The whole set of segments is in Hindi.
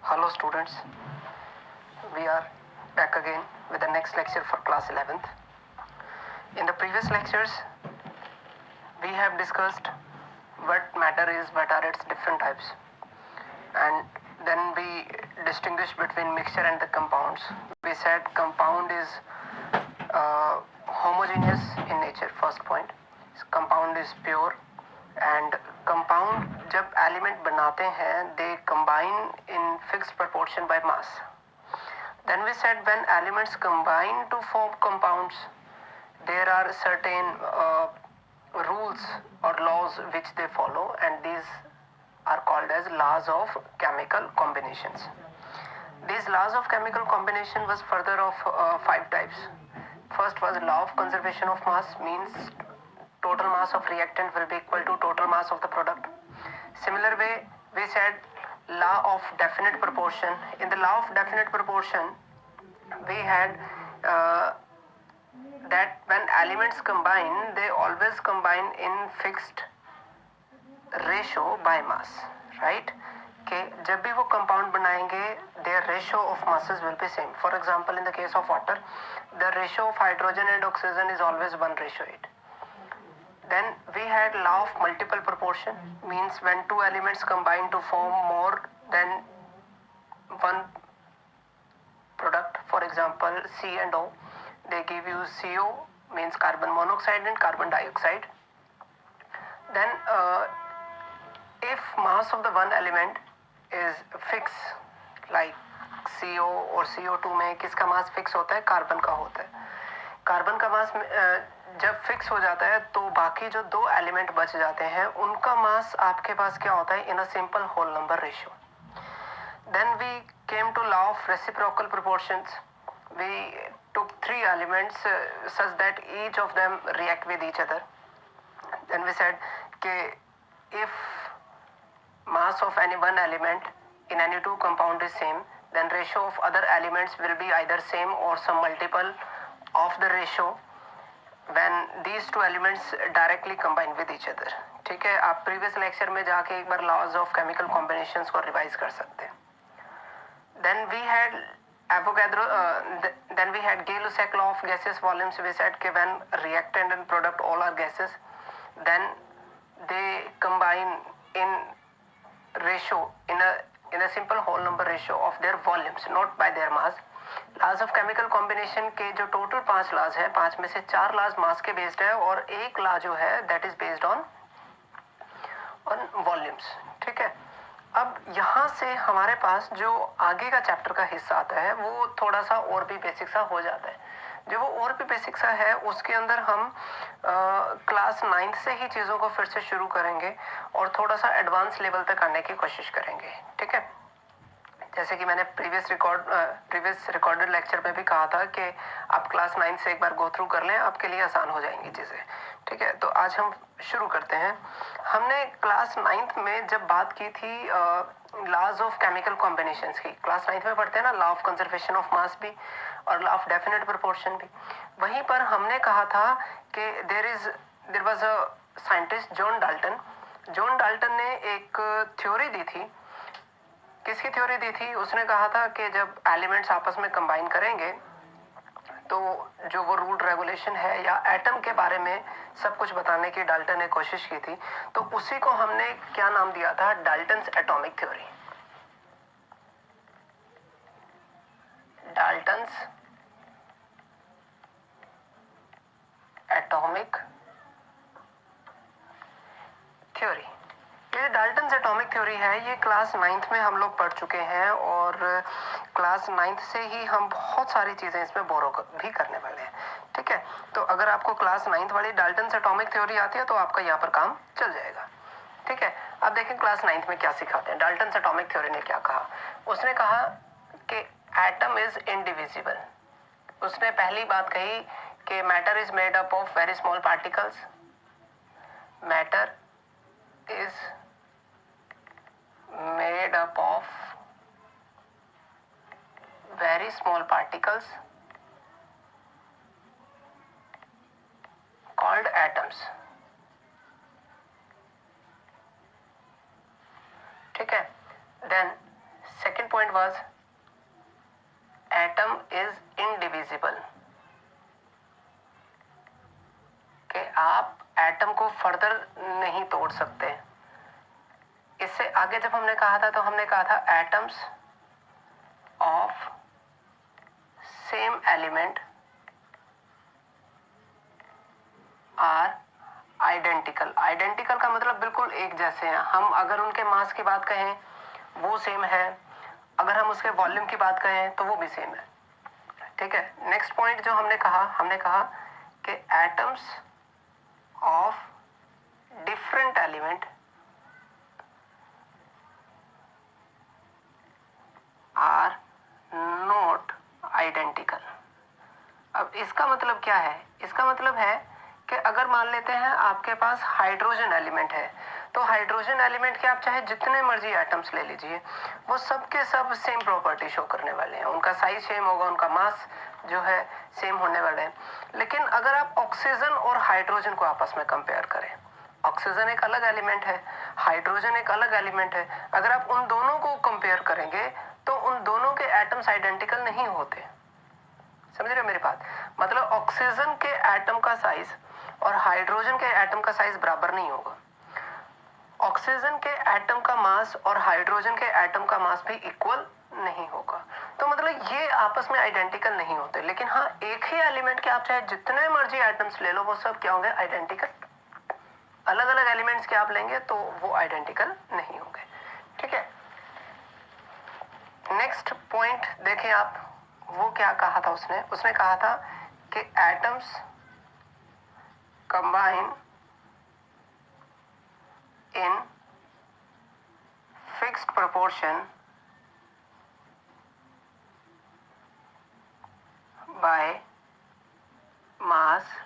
Hello students, we are back again with the next lecture for class 11th. In the previous lectures, we have discussed what matter is, what are its different types, and then we distinguished between mixture and the compounds. We said compound is homogeneous in nature, first point. Compound is pure, and compound जब element बनाते हैं they combine in fixed proportion by mass. Then we said when elements combine to form compounds, there are certain rules or laws which they follow, and these are called as laws of chemical combinations. These laws of chemical combination was further of 5 types. First was law of conservation of mass, means total mass of reactant will be equal to total mass of the product. Similar way, we said law of definite proportion. In the law of definite proportion, we had that when elements combine, they always combine in fixed ratio by mass, right? कि जब भी वो compound बनाएंगे, their ratio of masses will be same. For example, in the case of water, the ratio of hydrogen and oxygen is always 1:8. Then we had law of multiple proportion, means when two elements combine to form more than one product, for example C and O, they give you CO, means carbon monoxide and carbon dioxide. Then if mass of the one element is fixed, like CO or CO2 में किसका मास फिक्स होता है? कार्बन का होता है. कार्बन का मास जब फिक्स हो जाता है तो बाकी जो दो एलिमेंट बच जाते हैं उनका मास आपके पास क्या होता है? In a simple whole number ratio. Then we came to law of reciprocal proportions. We took 3 elements such that each of them react with each other. Then we said that if mass of any one element in any two compound is same, then ratio of other elements will be either same or some multiple of the ratio when these two elements directly combine with each other. ठीक है, आप previous lecture में जाके एक बार laws of chemical combinations को revise कर सकते हैं. Then we had Avogadro, then we had Gay-Lussac law of gaseous volumes. We said that when reactant and product all are gases, then they combine in ratio in a simple whole number ratio of their volumes, not by their mass. Laws of chemical combination के जो total 5 laws है, 5 में से 4 laws mass के based है और एक law जो है that is based on volumes. ठीक है, अब यहाँ से हमारे पास जो आगे का चैप्टर का हिस्सा आता है वो थोड़ा सा और भी बेसिक सा हो जाता है. जो वो और भी बेसिक सा है उसके अंदर हम क्लास 9th से ही चीज़ों को फिर से शुरू करेंगे और थोड़ा सा एडवांस लेवल तक आने की कोशिश करेंगे. ठीक है, जैसे कि मैंने प्रीवियस रिकॉर्डेड लेक्चर में भी कहा था कि आप क्लास 9 से एक बार गो थ्रू कर लें, आपके लिए आसान हो जाएंगी चीज़ें. ठीक है, तो आज हम शुरू करते हैं. हमने क्लास 9th में जब बात की थी लॉज ऑफ केमिकल कॉम्बिनेशंस की, क्लास 9th में पढ़ते हैं ना law of conservation of mass भी और लॉ ऑफ डेफिनेट प्रोपोर्शन भी. वहीं पर हमने कहा था कि there was a scientist John Dalton. John Dalton ने एक थ्योरी दी थी. किसकी थ्योरी दी थी? उसने कहा था कि जब एलिमेंट्स आपस में कंबाइन करेंगे तो जो वो रूल रेगुलेशन है या एटम के बारे में सब कुछ बताने की डाल्टन ने कोशिश की थी. तो उसी को हमने क्या नाम दिया था? Dalton's atomic theory. Dalton's atomic theory. ये डाल्टन्स एटॉमिक थ्योरी है, ये क्लास 9th में हम लोग पढ़ चुके हैं और क्लास 9th से ही हम बहुत सारी चीज़ें इसमें बोरो भी करने वाले हैं. ठीक है, तो अगर आपको क्लास 9th वाली डाल्टन्स एटॉमिक थ्योरी आती है तो आपका यहाँ पर काम चल जाएगा. ठीक है, अब देखें क्लास 9th में क्या सिखाते हैं. डाल्टन्स एटॉमिक थ्योरी ने क्या कहा? उसने कहा कि एटम इज इनडिविजिबल. उसने पहली बात कही कि matter is made up of very small particles. Matter is made up of very small particles called atoms. ठीक है, then second point was atom is indivisible. कि आप एटम को फर्दर नहीं तोड़ सकते. इससे आगे जब हमने कहा था तो हमने कहा था atoms of same element are identical. Identical का मतलब बिल्कुल एक जैसे हैं. हम अगर उनके मास की बात कहें वो सेम है, अगर हम उसके वॉल्यूम की बात कहें तो वो भी सेम है. ठीक है. नेक्स्ट पॉइंट जो हमने कहा कि atoms of different element are not identical. अब इसका मतलब क्या है? इसका मतलब है कि अगर मान लेते हैं आपके पास हाइड्रोजन एलिमेंट है, तो हाइड्रोजन एलिमेंट के आप चाहे जितने मर्जी एटम्स ले लीजिए, वो सब के सब सेम प्रॉपर्टी शो करने वाले हैं. उनका साइज सेम होगा, उनका मास जो है सेम होने वाले हैं. लेकिन अगर आप ऑक्सीजन और हाइड्रोजन को आपस में कंपेयर करें, ऑक्सीजन एक अलग एलिमेंट है, हाइड्रोजन एक अलग एलिमेंट है, अगर आप उन दोनों को कंपेयर करेंगे तो उन दोनों के एटम्स आइडेंटिकल नहीं होते. समझ रहे हो मेरी बात? मतलब ऑक्सीजन के एटम का साइज और हाइड्रोजन के एटम का साइज बराबर नहीं होगा. ऑक्सीजन के एटम का मास और हाइड्रोजन के एटम का मास भी इक्वल नहीं होगा. तो मतलब ये आपस में आइडेंटिकल नहीं होते. लेकिन हाँ, एक ही एलिमेंट के आप चाहे जितने मर्जी एटम्स ले लो, वो सब क्या होंगे? आइडेंटिकल. अलग अलग एलिमेंट्स के आप लेंगे तो वो आइडेंटिकल नहीं होंगे. ठीक है. नेक्स्ट पॉइंट देखें आप, वो क्या कहा था उसने कहा था कि atoms combine in fixed proportion by mass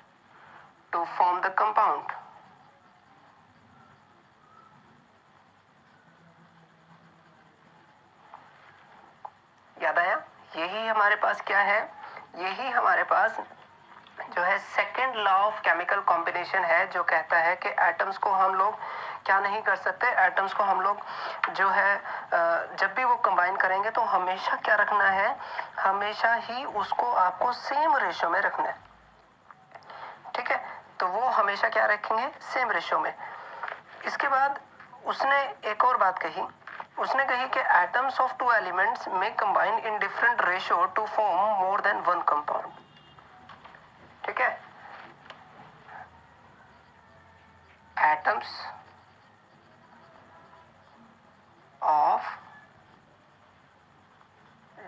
to form the compound. याद आया? यही हमारे पास क्या है? यही हमारे पास जो है second law of chemical combination है, जो कहता है कि एटम्स को हम लोग क्या नहीं कर सकते. एटम्स को हम लोग जो है जब भी वो कंबाइन करेंगे तो हमेशा क्या रखना है? हमेशा ही उसको आपको सेम रेशो में रखना है. ठीक है. तो वो हमेशा क्या रखेंगे? सेम रेशो में. इसके बाद उसने एक और बात कही. उसने कही कि एटम्स ऑफ टू एलिमेंट्स में combine in different ratio two form more than one compound. ठीक है. Atoms of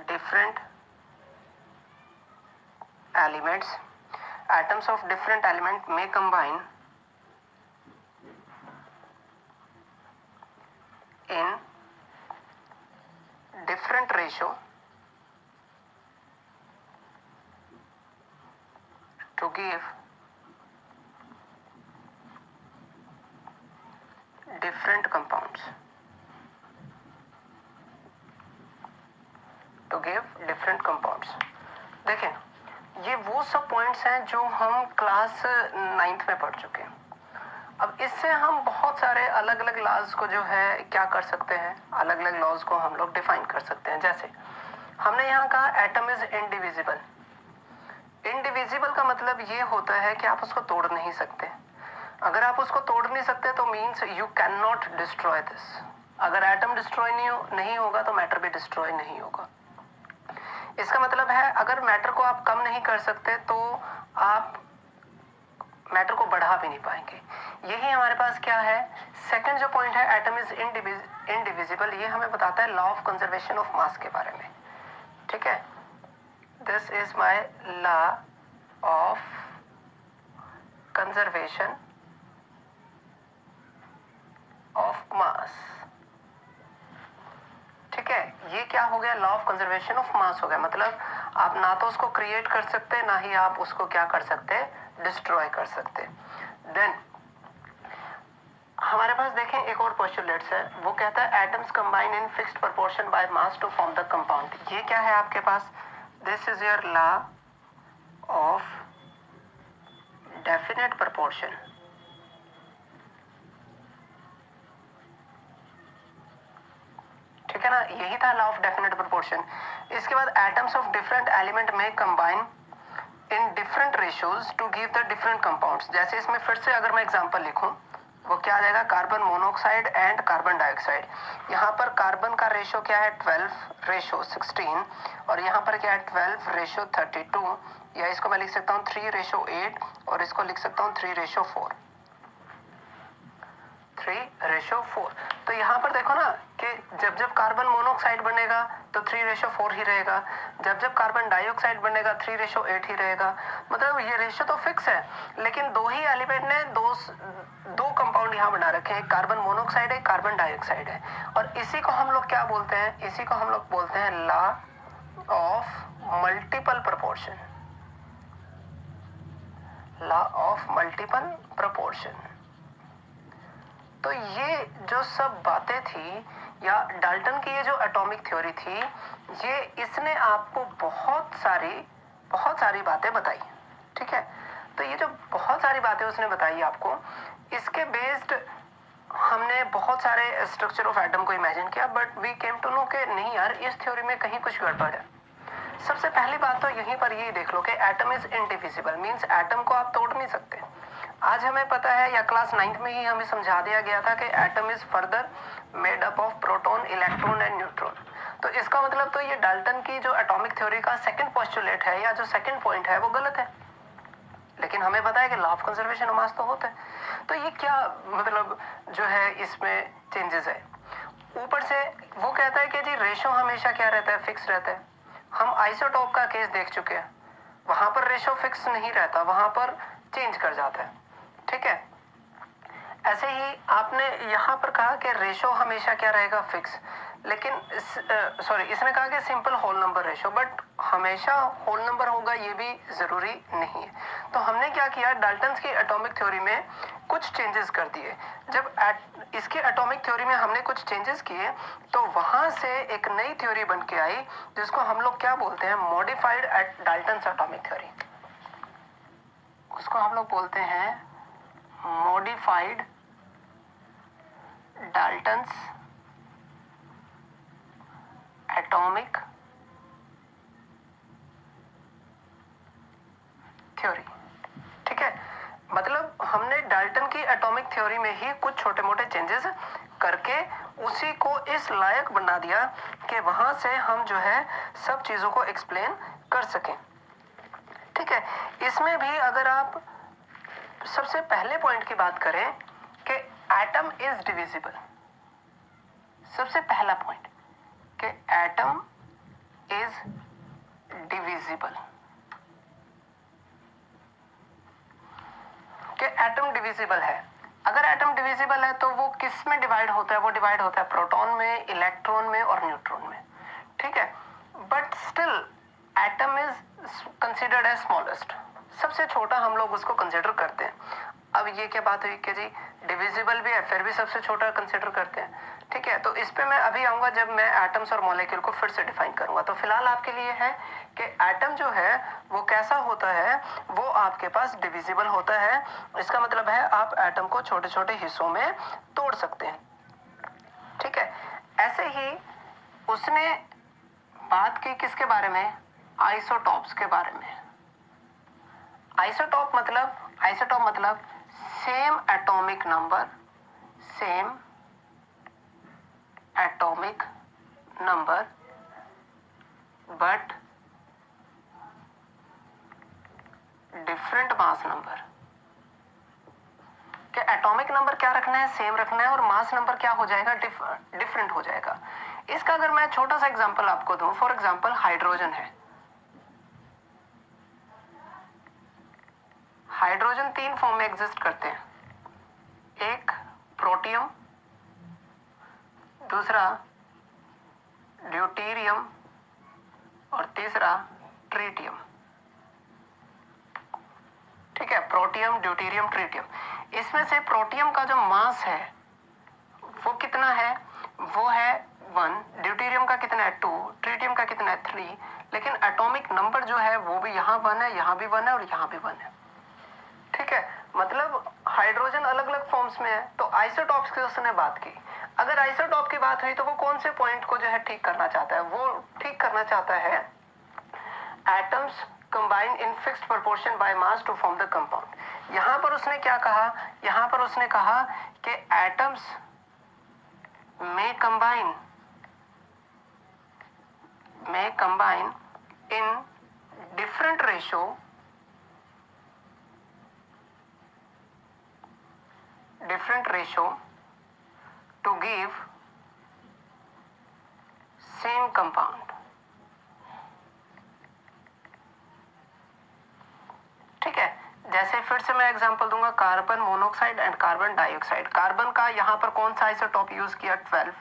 different elements, atoms of different element may combine in different ratio to give different compounds. To give different compounds. देखें, ये वो सब पॉइंट्स हैं जो हम क्लास 9th में पढ़ चुके हैं. अब इससे हम बहुत सारे अलग अलग लॉज को जो है क्या कर सकते हैं? अलग अलग लॉज को हम लोग डिफाइन कर सकते हैं. जैसे हमने यहाँ कहा एटम इज इंडिविजिबल. इंडिविजिबल का मतलब ये होता है कि आप उसको तोड़ नहीं सकते. अगर आप उसको तोड़ नहीं सकते तो means you can not destroy this. अगर एटम डिस्ट्रॉय नहीं होगा तो मैटर भी डिस्ट्रॉय नहीं होगा. इसका मतलब है अगर मैटर को आप कम नहीं कर सकते तो आप मैटर को बढ़ा भी नहीं पाएंगे. यही हमारे पास क्या है? सेकंड जो पॉइंट है, एटम इज इंडिविजिबल, ये हमें बताता है law of conservation of mass के बारे में. ठीक है. This is my law of conservation of mass. ठीक है. ये क्या हो गया? Law of conservation of mass हो गया. मतलब आप ना तो उसको क्रिएट कर सकते, ना ही आप उसको क्या कर सकते? डिस्ट्रॉय कर सकते. देन हमारे पास देखें एक और पोस्टुलेट्स है. वो कहता है atoms combine in fixed proportion by mass to form the compound. ये क्या है आपके पास? This is your law of definite proportion. ठीक है ना, यही था लॉ ऑफ डेफिनेट प्रोपोर्शन। इसके बाद एटम्स ऑफ डिफरेंट एलिमेंट में combine in different ratios to give the different compounds. जैसे इसमें फिर से अगर मैं एग्जांपल लिखूं, वो क्या आ जाएगा, carbon monoxide and carbon dioxide. यहाँ पर कार्बन का रेशो क्या है 12 रेशो 16, और यहाँ पर क्या है 12 रेशो 32, या इसको मैं लिख सकता हूँ 3 रेशो 8, और इसको लिख सकता हूँ 3 रेशो 4, 3 रेशो 4। तो यहाँ पर देखो ना कि जब जब कार्बन मोनोऑक्साइड बनेगा तो 3 रेशो 4 ही रहेगा, जब जब कार्बन डाइऑक्साइड बनेगा 3 रेशो 8 ही रहेगा। मतलब ये रेशो तो फिक्स है, लेकिन दो ही एलिमेंट ने दो कंपाउंड यहाँ बना रखे हैं, कार्बन मोनोऑक्साइड है, कार्बन डाइऑक्साइड है। और इसी को हम लोग क्या बोलते हैं, इसी को हम लोग बोलते हैं law of multiple proportion, law of multiple proportion. तो ये जो सब बातें थी, या डाल्टन की ये जो एटॉमिक थ्योरी थी, ये इसने आपको बहुत सारी बातें बताई, ठीक है। तो ये जो बहुत सारी बातें उसने बताई आपको, इसके बेस्ड हमने बहुत सारे स्ट्रक्चर ऑफ एटम को इमेजिन किया, but we came to know कि नहीं यार, इस थ्योरी में कहीं कुछ गड़बड़ है। सबसे पहली बात तो यहीं पर ये देख लो कि atom is indivisible, means atom को आप तोड़ नहीं सकते। आज हमें पता है, या क्लास 9th में ही हमें समझा दिया गया था कि atom is further made up of proton, electron and neutron. तो इसका मतलब तो ये डाल्टन की जो एटॉमिक थ्योरी का सेकंड पोस्टुलेट है, या जो सेकंड पॉइंट है, वो गलत है। लेकिन हमें पता है कि law of conservation of mass तो होता है। तो ये क्या मतलब जो है इसमें चेंजेस है। ऊपर से वो कहता है कि जी रेशो हमेशा क्या रहता है, फिक्स रहता है। हम आइसोटोप का केस देख चुके हैं, वहां पर रेशो फिक्स नहीं रहता, वहां पर चेंज कर जाता है, ठीक है। ऐसे ही आपने यहाँ पर कहा कि रेशो हमेशा क्या रहेगा, फिक्स। लेकिन सॉरी, इसने कहा कि simple whole number ratio, but हमेशा होल नंबर होगा ये भी जरूरी नहीं है। तो हमने क्या किया, डाल्टन्स की एटॉमिक थ्योरी में कुछ चेंजेस कर दिए। जब इसकी एटॉमिक थ्योरी में हमने कुछ चेंजेस किए, तो वहां से एक नई थ्योरी बन के आई, जिसको हम लोग क्या बोलते हैं, मॉडिफाइड डाल्टन्स एटॉमिक थ्योरी। उसको हम लोग बोलते हैं मॉडिफाइड डाल्टन्स एटॉमिक थ्योरी, ठीक है। मतलब हमने डाल्टन की एटॉमिक थ्योरी में ही कुछ छोटे मोटे चेंजेस करके उसी को इस लायक बना दिया कि वहां से हम जो है सब चीजों को एक्सप्लेन कर सकें, ठीक है। इसमें भी अगर आप सबसे पहले पॉइंट की बात करें कि एटम इज डिविजिबल, सबसे पहला पॉइंट कि एटम इज डिविजिबल, कि एटम डिविजिबल है। अगर एटम डिविजिबल है तो वो किस में डिवाइड होता है, वो डिवाइड होता है प्रोटॉन में, इलेक्ट्रॉन में और न्यूट्रॉन में, ठीक है। But still atom is considered as smallest, सबसे छोटा हम लोग उसको कंसिडर करते हैं। अब ये क्या बात हुई कि जी डिविजिबल भी है, फिर भी सबसे छोटा कंसिडर करते हैं, ठीक है। तो इस पे मैं अभी आऊंगा जब मैं एटम्स और मॉलिक्यूल को फिर से डिफाइन करूंगा। तो फिलहाल आपके लिए है कि एटम जो है वो कैसा होता है, वो आपके पास डिविजिबल होता है। इसका मतलब है आप एटम को छोटे छोटे हिस्सों में तोड़ सकते हैं, ठीक है। ऐसे ही उसने बात की किसके बारे में, आइसोटॉप्स के बारे में। आइसोटॉप मतलब same atomic number, same atomic number but different mass number. कि एटॉमिक नंबर क्या रखना है, सेम रखना है, और मास नंबर क्या हो जाएगा, डिफरेंट हो जाएगा। इसका अगर मैं छोटा सा एग्जांपल आपको दूं, फॉर एग्जांपल हाइड्रोजन है। हाइड्रोजन 3 फॉर्म में एग्जिस्ट करते हैं, एक प्रोटियम, दूसरा ड्यूटेरियम और तीसरा ट्रिटियम, ठीक है। Protium, deuterium, tritium. इसमें से प्रोटियम का जो मास है वो कितना है, वो है 1, ड्यूटेरियम का कितना है 2, ट्रिटियम का कितना है 3, लेकिन एटॉमिक नंबर जो है वो भी यहाँ 1 है, यहाँ भी 1 है और यहाँ भी 1 है, ठीक है। मतलब हाइड्रोजन अलग अलग फॉर्म्स में है। तो आइसोटॉप्स की उसने बात की। अगर आइसोटॉप की बात हुई तो वो कौन से पॉइंट को जो है ठीक करना चाहता है? वो ठीक करना चाहता है atoms combine in fixed proportion by mass to form the compound. यहां पर उसने क्या कहा? यहां पर उसने कहा कि एटम्स में combine in different ratio two give same compound. ठीक है, जैसे फिर से मैं एग्जांपल दूंगा, carbon monoxide and carbon dioxide. Carbon का यहां पर कौन सा आइसोटॉप यूज किया? 12।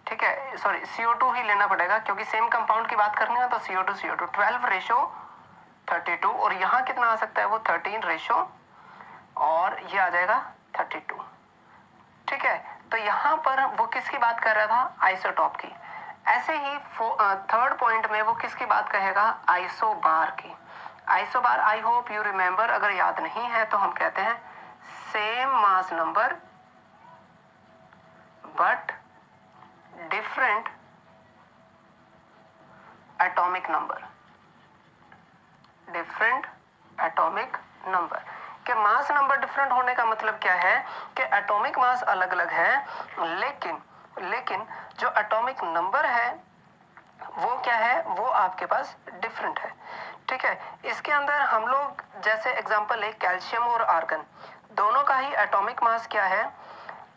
ठीक है, सॉरी CO2 ही लेना पड़ेगा क्योंकि सेम कंपाउंड की बात करनी है तो CO2 CO2 12:32 और यहाँ कितना आ सकता है? वो 13 और ये आ जाएगा 32। ठीक है, तो यहाँ पर वो किसकी बात कर रहा था? आइसोटॉप की। ऐसे ही थर्ड पॉइंट में वो किसकी बात कहेगा? आइसोबार की। Isobar I hope you remember, अगर याद नहीं है तो हम कहते हैं same mass number but different atomic number. कि मास नंबर डिफरेंट होने का मतलब क्या है? कि एटॉमिक मास अलग अलग है, लेकिन जो एटॉमिक नंबर है वो क्या है? वो आपके पास डिफरेंट है। ठीक है, इसके अंदर हम लोग जैसे एग्जांपल ले, कैल्शियम और आर्गन, दोनों का ही एटॉमिक मास क्या है?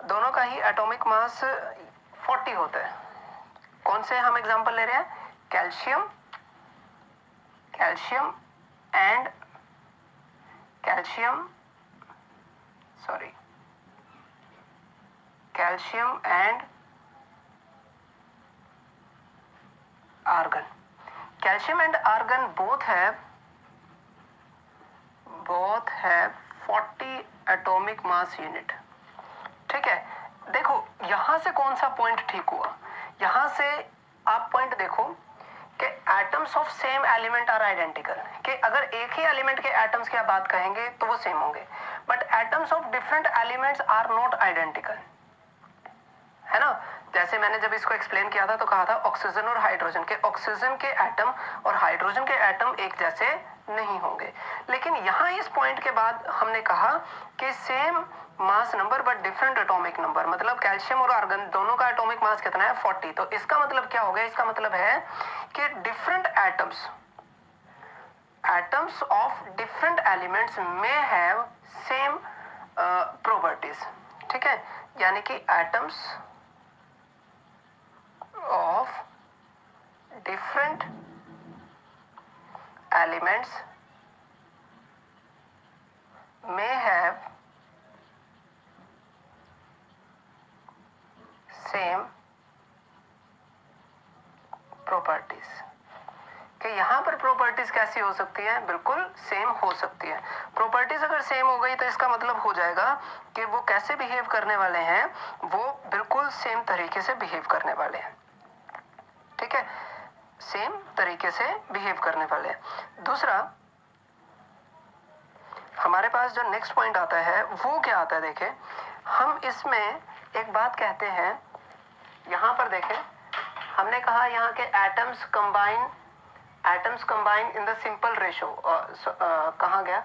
दोनों का ही एटॉमिक मास 40 होता है। कौन से हम एग्जांपल ले रहे हैं? Calcium and argon. Calcium and argon both have 40 atomic mass unit. ठीक है, देखो यहां से कौन सा पॉइंट ठीक हुआ? यहां से आप पॉइंट देखो कि atoms of same element are identical. कि अगर एक ही एलिमेंट के एटम्स की आप बात कहेंगे तो वो सेम होंगे, but atoms of different elements are not identical, है ना? जैसे मैंने जब इसको एक्सप्लेन किया था तो कहा था ऑक्सीजन और हाइड्रोजन के, ऑक्सीजन के एटम और हाइड्रोजन के एटम एक जैसे नहीं होंगे। लेकिन यहाँ इस पॉइंट के बाद हमने कहा कि same mass number but different atomic number, मतलब कैल्शियम और आर्गन दोनों का एटॉमिक मास कितना है? 40। तो इसका मतलब क्या हो गया? इसका मतलब है कि different atoms of different elements में हैव सेम प्रॉपर्टीज। ठीक है, यानी कि atoms of different elements may have same properties। कि यहाँ पर प्रॉपर्टीज कैसी हो सकती है? बिल्कुल सेम हो सकती है। प्रॉपर्टीज अगर सेम हो गई तो इसका मतलब हो जाएगा कि वो कैसे बिहेव करने वाले हैं? वो बिल्कुल सेम तरीके से बिहेव करने वाले हैं। ठीक है, सेम तरीके से बिहेव करने वाले हैं। दूसरा हमारे पास जो नेक्स्ट पॉइंट आता है वो क्या आता है? देखें, हम इसमें एक बात कहते हैं, यहां पर देखें, हमने कहा यहाँ के atoms combine in the simple ratio. कहाँ गया?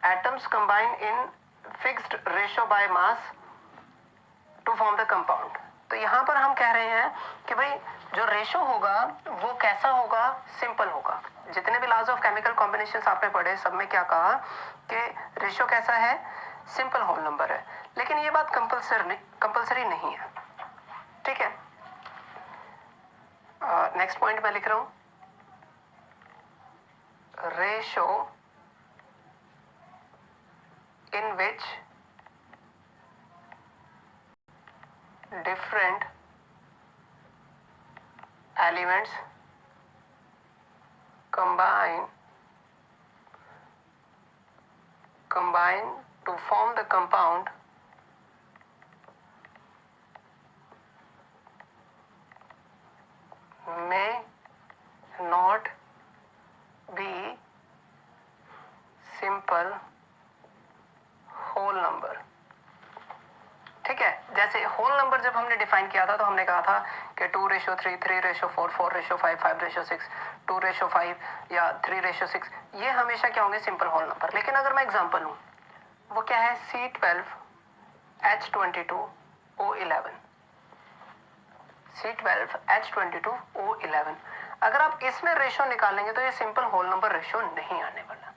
Atoms combine in fixed ratio by mass to form the compound. तो यहाँ पर हम कह रहे हैं कि भाई जो रेशो होगा वो कैसा होगा? सिंपल होगा। जितने भी लॉज ऑफ केमिकल कॉम्बिनेशंस आपने पढ़े सब में क्या कहा कि रेशो कैसा है? सिंपल होल नंबर है। लेकिन ये बात कंपल्सरी नहीं है। ठीक है, नेक्स्ट पॉइंट मैं लिख रहा हूं, ratio in which different elements combine to form the compound may not be simple whole number। ठीक है, जैसे होल नंबर जब हमने डिफाइन किया था तो हमने कहा था कि 2:3, 3:4, 4:5, 5:6, 2:5 या 3:6, ये हमेशा क्या होंगे, सिंपल होल नंबर। लेकिन अगर मैं एग्जांपल लूँ, वो क्या है, C12H22O11, C12H22O11। अगर आप इसमें रेशो निकालेंगे तो ये सिंपल होल नंबर रेशो नहीं आने वाला,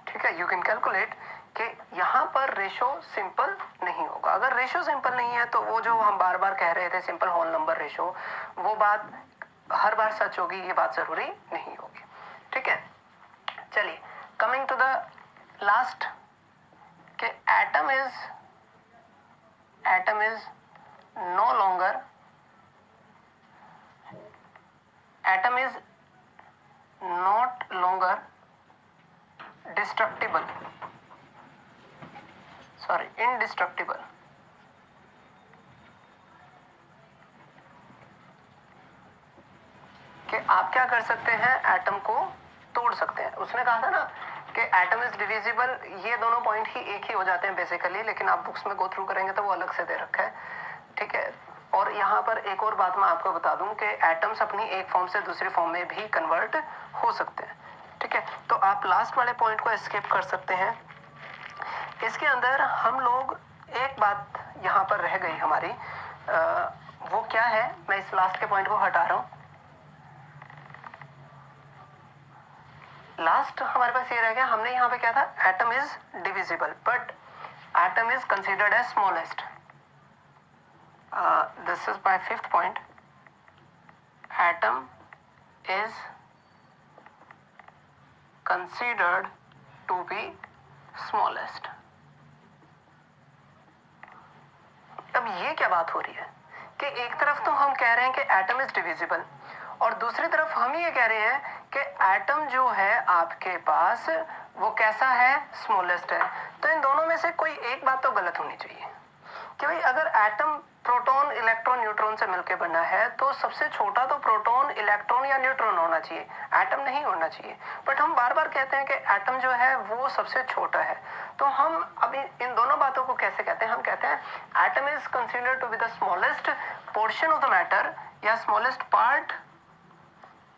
ठीक है। यू कैन कैलकुलेट कि यहाँ पर रेशो सिंपल नहीं होगा। अगर रेशो सिंपल नहीं है तो वो जो हम बार बार कह रहे थे सिंपल होल नंबर रेशो, वो बात हर बार सच होगी, ये बात जरूरी नहीं होगी, ठीक है। चलिए, कमिंग टू द लास्ट, कि atom is no longer, atom is not longer destructible, sorry indestructible, कि आप क्या कर सकते हैं, एटम को तोड़ सकते हैं। उसने कहा था ना कि एटम इज डिविजिबल, ये दोनों पॉइंट ही एक ही हो जाते हैं बेसिकली, लेकिन आप बुक्स में गो थ्रू करेंगे तो वो अलग से दे रखा है, ठीक है। और यहाँ पर एक और बात मैं आपको बता दूं कि एटम्स अपनी एक फॉर्म से दूसरी फॉर्म में भी कन्वर्ट हो सकते हैं, ठीक है। तो आप लास्ट वाले पॉइंट को एस्केप कर सकते हैं। इसके अंदर हम लोग, एक बात यहाँ पर रह गई हमारी, वो क्या है, मैं इस लास्ट के पॉइंट को हटा रहा हूँ। लास्ट हमारे पास ये रह गया, हमने यहाँ पे क्या था, atom is divisible but atom is considered as smallest. This is my fifth point, atom is considered to be smallest. अब ये क्या बात हो रही है कि एक तरफ तो हम कह रहे हैं कि एटम इज डिविजिबल, और दूसरी तरफ हम ये कह रहे हैं कि एटम जो है आपके पास वो कैसा है, स्मॉलेस्ट है। तो इन दोनों में से कोई एक बात तो गलत होनी चाहिए कि भाई अगर एटम प्रोटॉन, इलेक्ट्रॉन, न्यूट्रॉन से मिलकर बना है तो सबसे छोटा तो प्रोटॉन, इलेक्ट्रॉन या न्यूट्रॉन होना चाहिए, एटम नहीं होना चाहिए। बट हम बार बार कहते हैं कि एटम जो है वो सबसे छोटा है। तो हम अभी इन दोनों बातों को कैसे कहते हैं, हम कहते हैं atom is considered to be the smallest portion of the matter या smallest part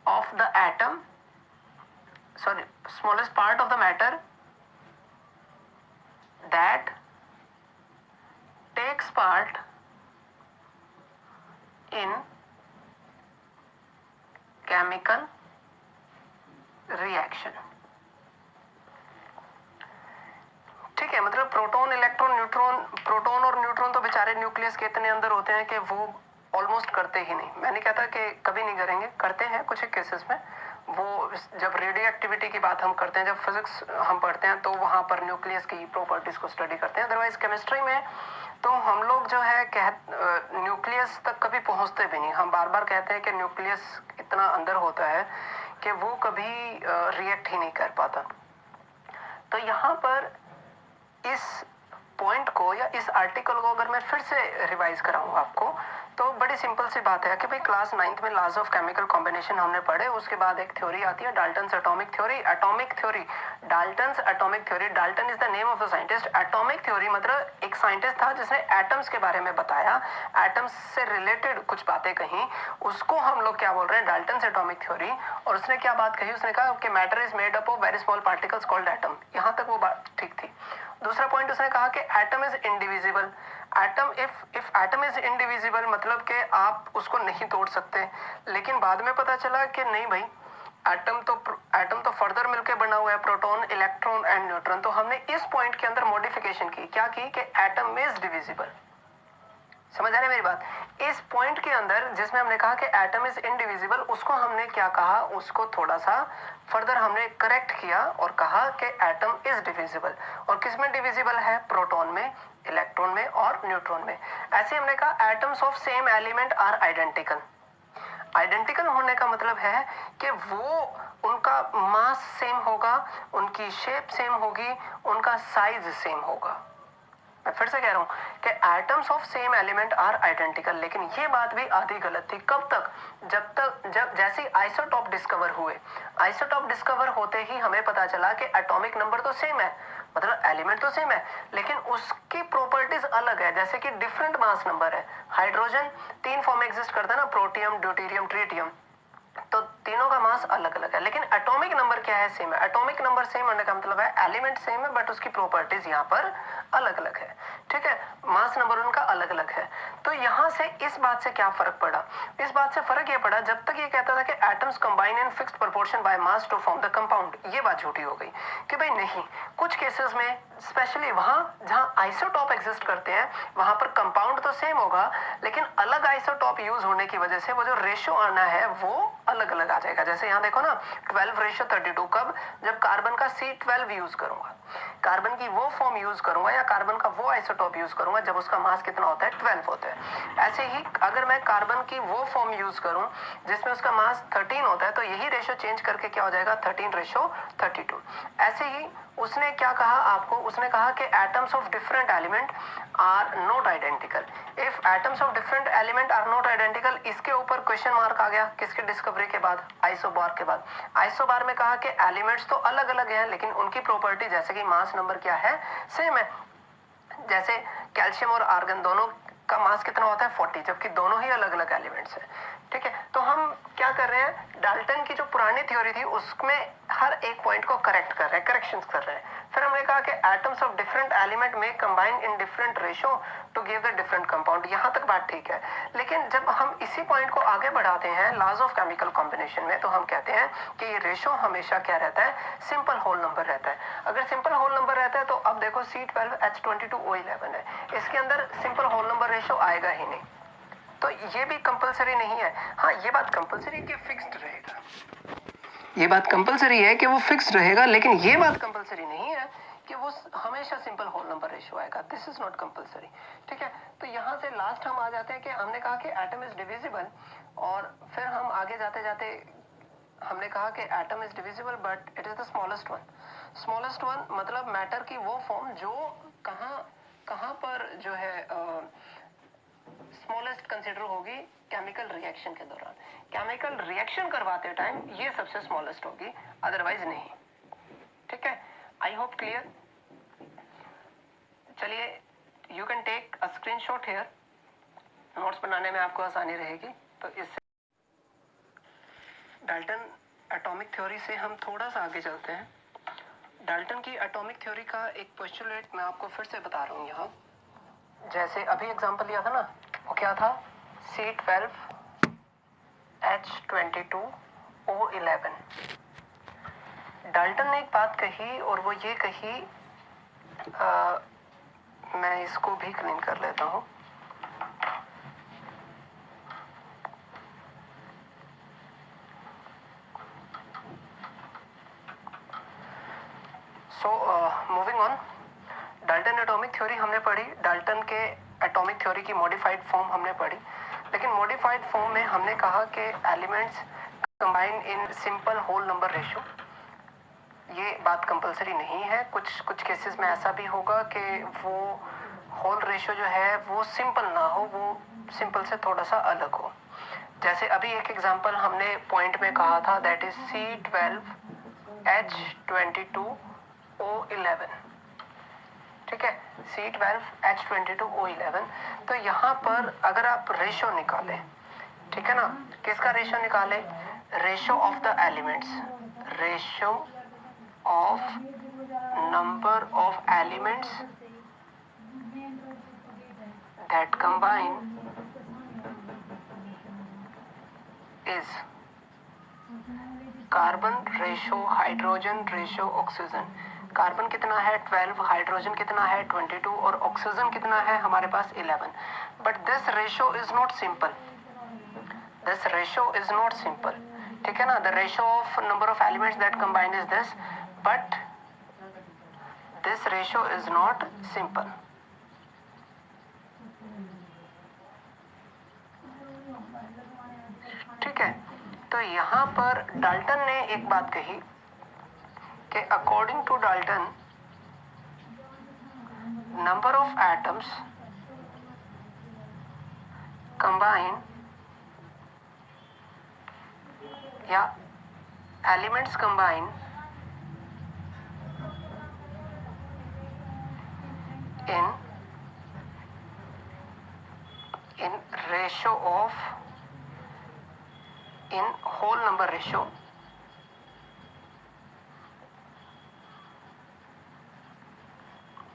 of the atom, sorry, smallest part of the matter that takes part in chemical reaction, ठीक है। मतलब प्रोटॉन, इलेक्ट्रॉन, न्यूट्रॉन, प्रोटॉन और न्यूट्रॉन तो बेचारे न्यूक्लियस के इतने अंदर होते हैं कि वो ऑलमोस्ट करते ही नहीं। मैं नहीं कहता कि कभी नहीं करेंगे, करते हैं कुछ एक केसेस में। वो जब रेडियो एक्टिविटी की बात हम करते हैं, जब फिजिक्स हम पढ़ते हैं तो वहां पर न्यूक्लियस की प्रॉपर्टीज को स्टडी करते हैं। अदरवाइज केमिस्ट्री में तो हम लोग जो है न्यूक्लियस तक कभी पहुंचते भी नहीं। हम बार बार कहते हैं कि न्यूक्लियस इतना अंदर होता है कि वो कभी रिएक्ट ही नहीं कर पाता। तो यहाँ पर इस पॉइंट को या इस आर्टिकल को अगर मैं फिर से रिवाइज कराऊं आपको, तो बड़ी सिंपल सी बात है कि भाई क्लास 9th में लॉज ऑफ केमिकल कॉम्बिनेशन हमने पढ़े। उसके बाद एक थ्योरी आती है Dalton's atomic theory. Atomic theory, Dalton's atomic theory, Dalton is the name of the scientist. Atomic theory मतलब एक साइंटिस्ट था जिसने एटम्स के बारे में बताया, एटम्स से रिलेटेड कुछ बातें कही, उसको हम लोग क्या बोल रहे हैं, डाल्टन्स एटॉमिक थ्योरी। और उसने क्या बात कही, उसने कहा कि matter is made up of very small particles called atom. यहाँ तक वो बात ठीक थी। दूसरा पॉइंट उसने कहा कि atom is indivisible. Atom if atom is indivisible मतलब कि आप उसको नहीं तोड़ सकते। लेकिन बाद में पता चला कि नहीं भाई, एटम तो फर्दर मिलकर बना हुआ है, प्रोटॉन, इलेक्ट्रॉन एंड न्यूट्रॉन। तो हमने इस पॉइंट के अंदर मॉडिफिकेशन की, क्या की कि एटम इज डिविजिबल। समझ आ रही है मेरी बात? इस पॉइंट के अंदर जिसमें हमने कहा कि एटम इज इनडिविजिबल, उसको हमने क्या कहा, उसको थोड़ा सा फर्दर हमने करेक्ट किया और कहा कि एटम इज डिविजिबल। और किस में डिविजिबल है? प्रोटॉन में, इलेक्ट्रॉन में और न्यूट्रॉन में। ऐसे हमने कहा atoms of same element are identical. Identical होने का मतलब है कि वो उनका मास सेम होगा, उनकी शेप सेम होगी, उनका साइज सेम होगा। मैं फिर से कह रहा हूं कि atoms of same element are identical. लेकिन ये बात भी आधी गलत थी। कब तक? जब जैसे आइसोटॉप डिस्कवर हुए। आइसोटॉप डिस्कवर होते ही हमें पता चला कि एटॉमिक नंबर तो सेम है मतलब एलिमेंट तो सेम है लेकिन उसकी प्रॉपर्टीज अलग है, जैसे कि डिफरेंट मास नंबर है। हाइड्रोजन 3 फॉर्म में एग्जिस्ट करता है ना, प्रोटियम, ड्यूटेरियम, ट्रिटियम, तो तीनों का मास अलग अलग है, लेकिन एटॉमिक नंबर क्या है, सेम है। एटॉमिक नंबर सेम होने का मतलब है एलिमेंट सेम है बट उसकी प्रॉपर्टीज यहाँ पर अलग अलग है, ठीक है, मास नंबर उनका अलग अलग है। तो यहाँ से इस बात से क्या फर्क पड़ा, इस बात से फर्क ये पड़ा जब तक ये कहता था कि atoms combine in fixed proportion by mass to form the compound, ये बात झूठी हो गई कि भाई नहीं, कुछ केसेस में स्पेशली वहां जहां आइसोटॉप एग्जिस्ट करते हैं वहां पर कंपाउंड तो सेम होगा लेकिन अलग आइसोटॉप यूज होने की वजह से वो जो रेशियो आना है वो अलग अलग आ जाएगा। जैसे यहाँ देखो ना 12:32, कब, जब कार्बन का C12 यूज करूंगा, कार्बन की वो फॉर्म यूज करूंगा या कार्बन का वो आइसोटॉप यूज करूंगा जब उसका मास कितना होता है, 12 होता है। ऐसे ही अगर मैं कार्बन की वो फॉर्म यूज करूं जिसमें उसका मास 13 होता है तो यही रेशियो चेंज करके क्या हो जाएगा, 13:32। ऐसे ही उसने क्या कहा आपको, उसने कहा कि atoms of different element are not identical. If atoms of different element are not identical, इसके ऊपर क्वेश्चन मार्क आ गया, किसके डिस्कवरी के बाद, आइसोबार के बाद। आइसोबार में कहा कि एलिमेंट्स तो अलग अलग हैं लेकिन उनकी प्रॉपर्टी जैसे कि मास नंबर क्या है, सेम है। जैसे कैल्शियम और आर्गन दोनों का मास कितना होता है, 40, जबकि दोनों ही अलग अलग एलिमेंट्स हैं, ठीक है। तो हम क्या कर रहे हैं, डाल्टन की जो पुरानी थ्योरी थी उसमें हर एक पॉइंट को करेक्ट कर रहे हैं, करेक्शंस कर रहे हैं। फिर हमने कहा कि एटम्स ऑफ डिफरेंट एलिमेंट में combine in different ratio two give the different compound, यहां तक बात ठीक है। लेकिन जब हम इसी पॉइंट को आगे बढ़ाते हैं लॉज ऑफ केमिकल कॉम्बिनेशन में, तो हम कहते हैं कि ये रेशियो हमेशा क्या रहता है, सिंपल होल नंबर रहता है। अगर सिंपल होल नंबर रहता है तो अब देखो C12H22O11 है, इसके अंदर सिंपल होल नंबर रेशियो आएगा ही नहीं, तो ये भी कंपलसरी नहीं है। हाँ, ये बात कंपलसरी कि फिक्स्ड रहेगा, ये बात कंपलसरी है कि वो फिक्स्ड रहेगा, लेकिन ये बात कंपलसरी नहीं है कि वो हमेशा सिंपल होल नंबर रेशियो आएगा। दिस इज नॉट कंपलसरी, ठीक है। तो यहाँ से लास्ट हम आ जाते हैं कि हमने कहा कि एटम इज डिविजिबल, और फिर हम आगे जाते जाते हमने कहा कि atom is divisible but it is the smallest one. Smallest one मतलब मैटर की वो फॉर्म जो कहाँ कहाँ पर जो है स्मॉलेस्ट कंसिडर होगी, केमिकल रिएक्शन के दौरान। केमिकल रिएक्शन करवाते टाइम ये सबसे स्मॉलेस्ट होगी, अदरवाइज नहीं, ठीक है। I hope clear. चलिए, you can take a screenshot here, notes बनाने में आपको आसानी रहेगी। तो इससे डाल्टन एटॉमिक थ्योरी से हम थोड़ा सा आगे चलते हैं। डाल्टन की एटॉमिक थ्योरी का एक पोस्टुलेट मैं आपको फिर से बता रहा हूँ यहाँ। जैसे अभी एग्जांपल लिया था ना, वो क्या था, C12H22O11। डाल्टन ने एक बात कही और वो ये कही, मैं इसको भी क्लीन कर लेता हूँ। Moving on, Dalton atomic theory हमने पढ़ी, डाल्टन के एटॉमिक थ्योरी की मॉडिफाइड फॉर्म हमने पढ़ी, लेकिन मॉडिफाइड फॉर्म में हमने कहा कि elements combine in simple whole number ratio. ये बात कंपलसरी नहीं है, कुछ केसेस में ऐसा भी होगा कि वो होल रेशियो जो है वो सिंपल ना हो, वो सिंपल से थोड़ा सा अलग हो। जैसे अभी एक एग्जांपल हमने पॉइंट में कहा था, दैट इज C12H22O11, ठीक है, C12H22O11। तो यहाँ पर अगर आप रेशियो निकालें, ठीक है ना, किसका रेशियो निकालें, ratio of the elements, ratio of number of elements that combine is carbon ratio, hydrogen ratio, oxygen. Carbon कितना है 12, हाइड्रोजन कितना है 22 और ऑक्सीजन कितना है हमारे पास 11। But this ratio is not simple, this ratio is not simple, ठीक है ना। The ratio of number of elements that combine is this, but this ratio is not simple, ठीक है। तो यहाँ पर डाल्टन ने एक बात कही कि according to Dalton number of atoms combine या elements combine in ratio of in whole number ratio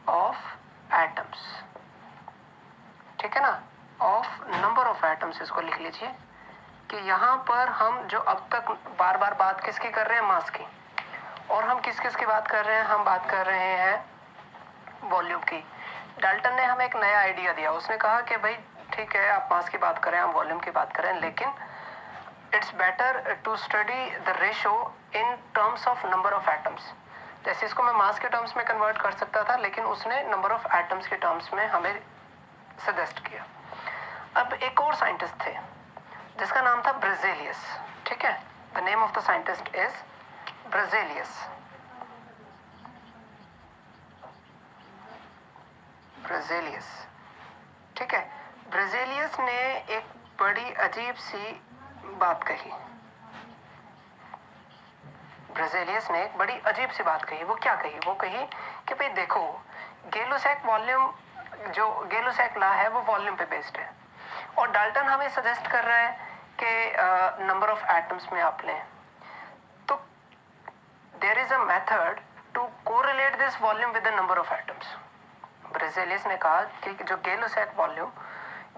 of atoms, ठीक है ना, ऑफ नंबर ऑफ एटम्स इसको लिख लीजिए कि यहाँ पर हम जो अब तक बार बार बात किसकी कर रहे हैं, मास की, और हम किस किस की बात कर रहे हैं, हम बात कर रहे हैं वॉल्यूम की। डाल्टन ने हमें एक नया आइडिया दिया, उसने कहा कि भाई ठीक है आप मास की बात करें, हम वॉल्यूम की बात करें, लेकिन it's better to study the ratio in terms of number of atoms. जैसे इसको मैं मास के टर्म्स में कन्वर्ट कर सकता था, लेकिन उसने नंबर ऑफ एटम्स के टर्म्स में हमें सजेस्ट किया। अब एक और साइंटिस्ट थे जिसका नाम था ब्रेजेलियस, ठीक है, the name of the scientist is Berzelius. Berzelius, ठीक है। ब्रेजेलियस ने एक बड़ी अजीब सी बात कही। ब्रेजेलियस ने एक बड़ी अजीब सी बात कही। वो क्या कही? वो कही कि भाई देखो, गेलुसैक वॉल्यूम, जो गेलुसैक लॉ है वो वॉल्यूम पे बेस्ड है, और डाल्टन हमें सजेस्ट कर रहा है कि नंबर ऑफ एटम्स में आप लें, तो there is a method to correlate this volume with the number of atoms. Berzelius ने कहा कि जो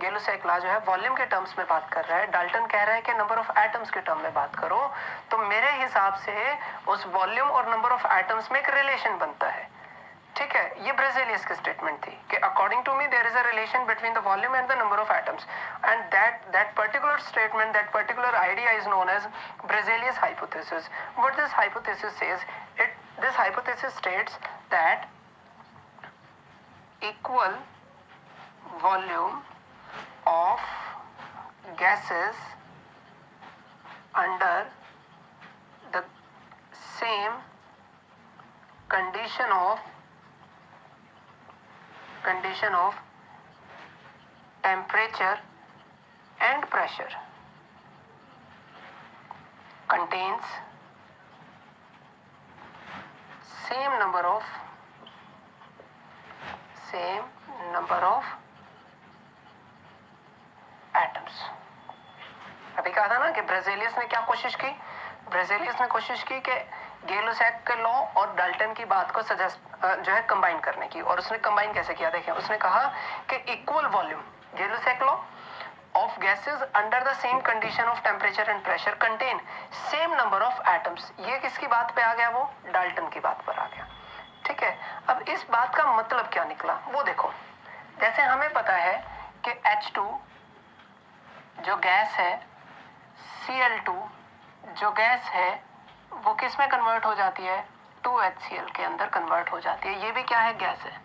गेलुसैक लॉ जो है वॉल्यूम के टर्म्स में बात कर रहा है, डाल्टन कह रहा है कि नंबर ऑफ एटम्स के टर्म में बात करो, तो मेरे हिसाब से उस वॉल्यूम और नंबर ऑफ एटम्स में एक रिलेशन बनता है, ठीक है। ये ब्रेजेलियस की स्टेटमेंट थी कि according to me there is a relation between the volume and the number of atoms, and that particular statement, that particular idea is known as Berzelius hypothesis. What this hypothesis says, this hypothesis states that equal volume of gases under the same condition of temperature and pressure contains same number of atoms. अभी कहा था ना कि ब्रेजेलियस ने क्या कोशिश की? ब्रेजेलियस ने कोशिश की कि गेलुसैक के लॉ और डाल्टन की बात को जो है कंबाइन करने की, और उसने कंबाइन कैसे किया? देखें, उसने कहा कि equal volume, Gay Lussac law of gases under the same condition of temperature and pressure contain same number of atoms। ये किसकी बात पे आ गया? वो डाल्टन की बात पर आ गया, ठीक है। अब इस बात का मतलब क्या निकला वो देखो। जैसे हमें पता है कि H2 जो गैस है, Cl2 जो गैस है, वो किस में कन्वर्ट हो जाती है? 2HCl के अंदर कन्वर्ट हो जाती है। ये भी क्या है? गैस है।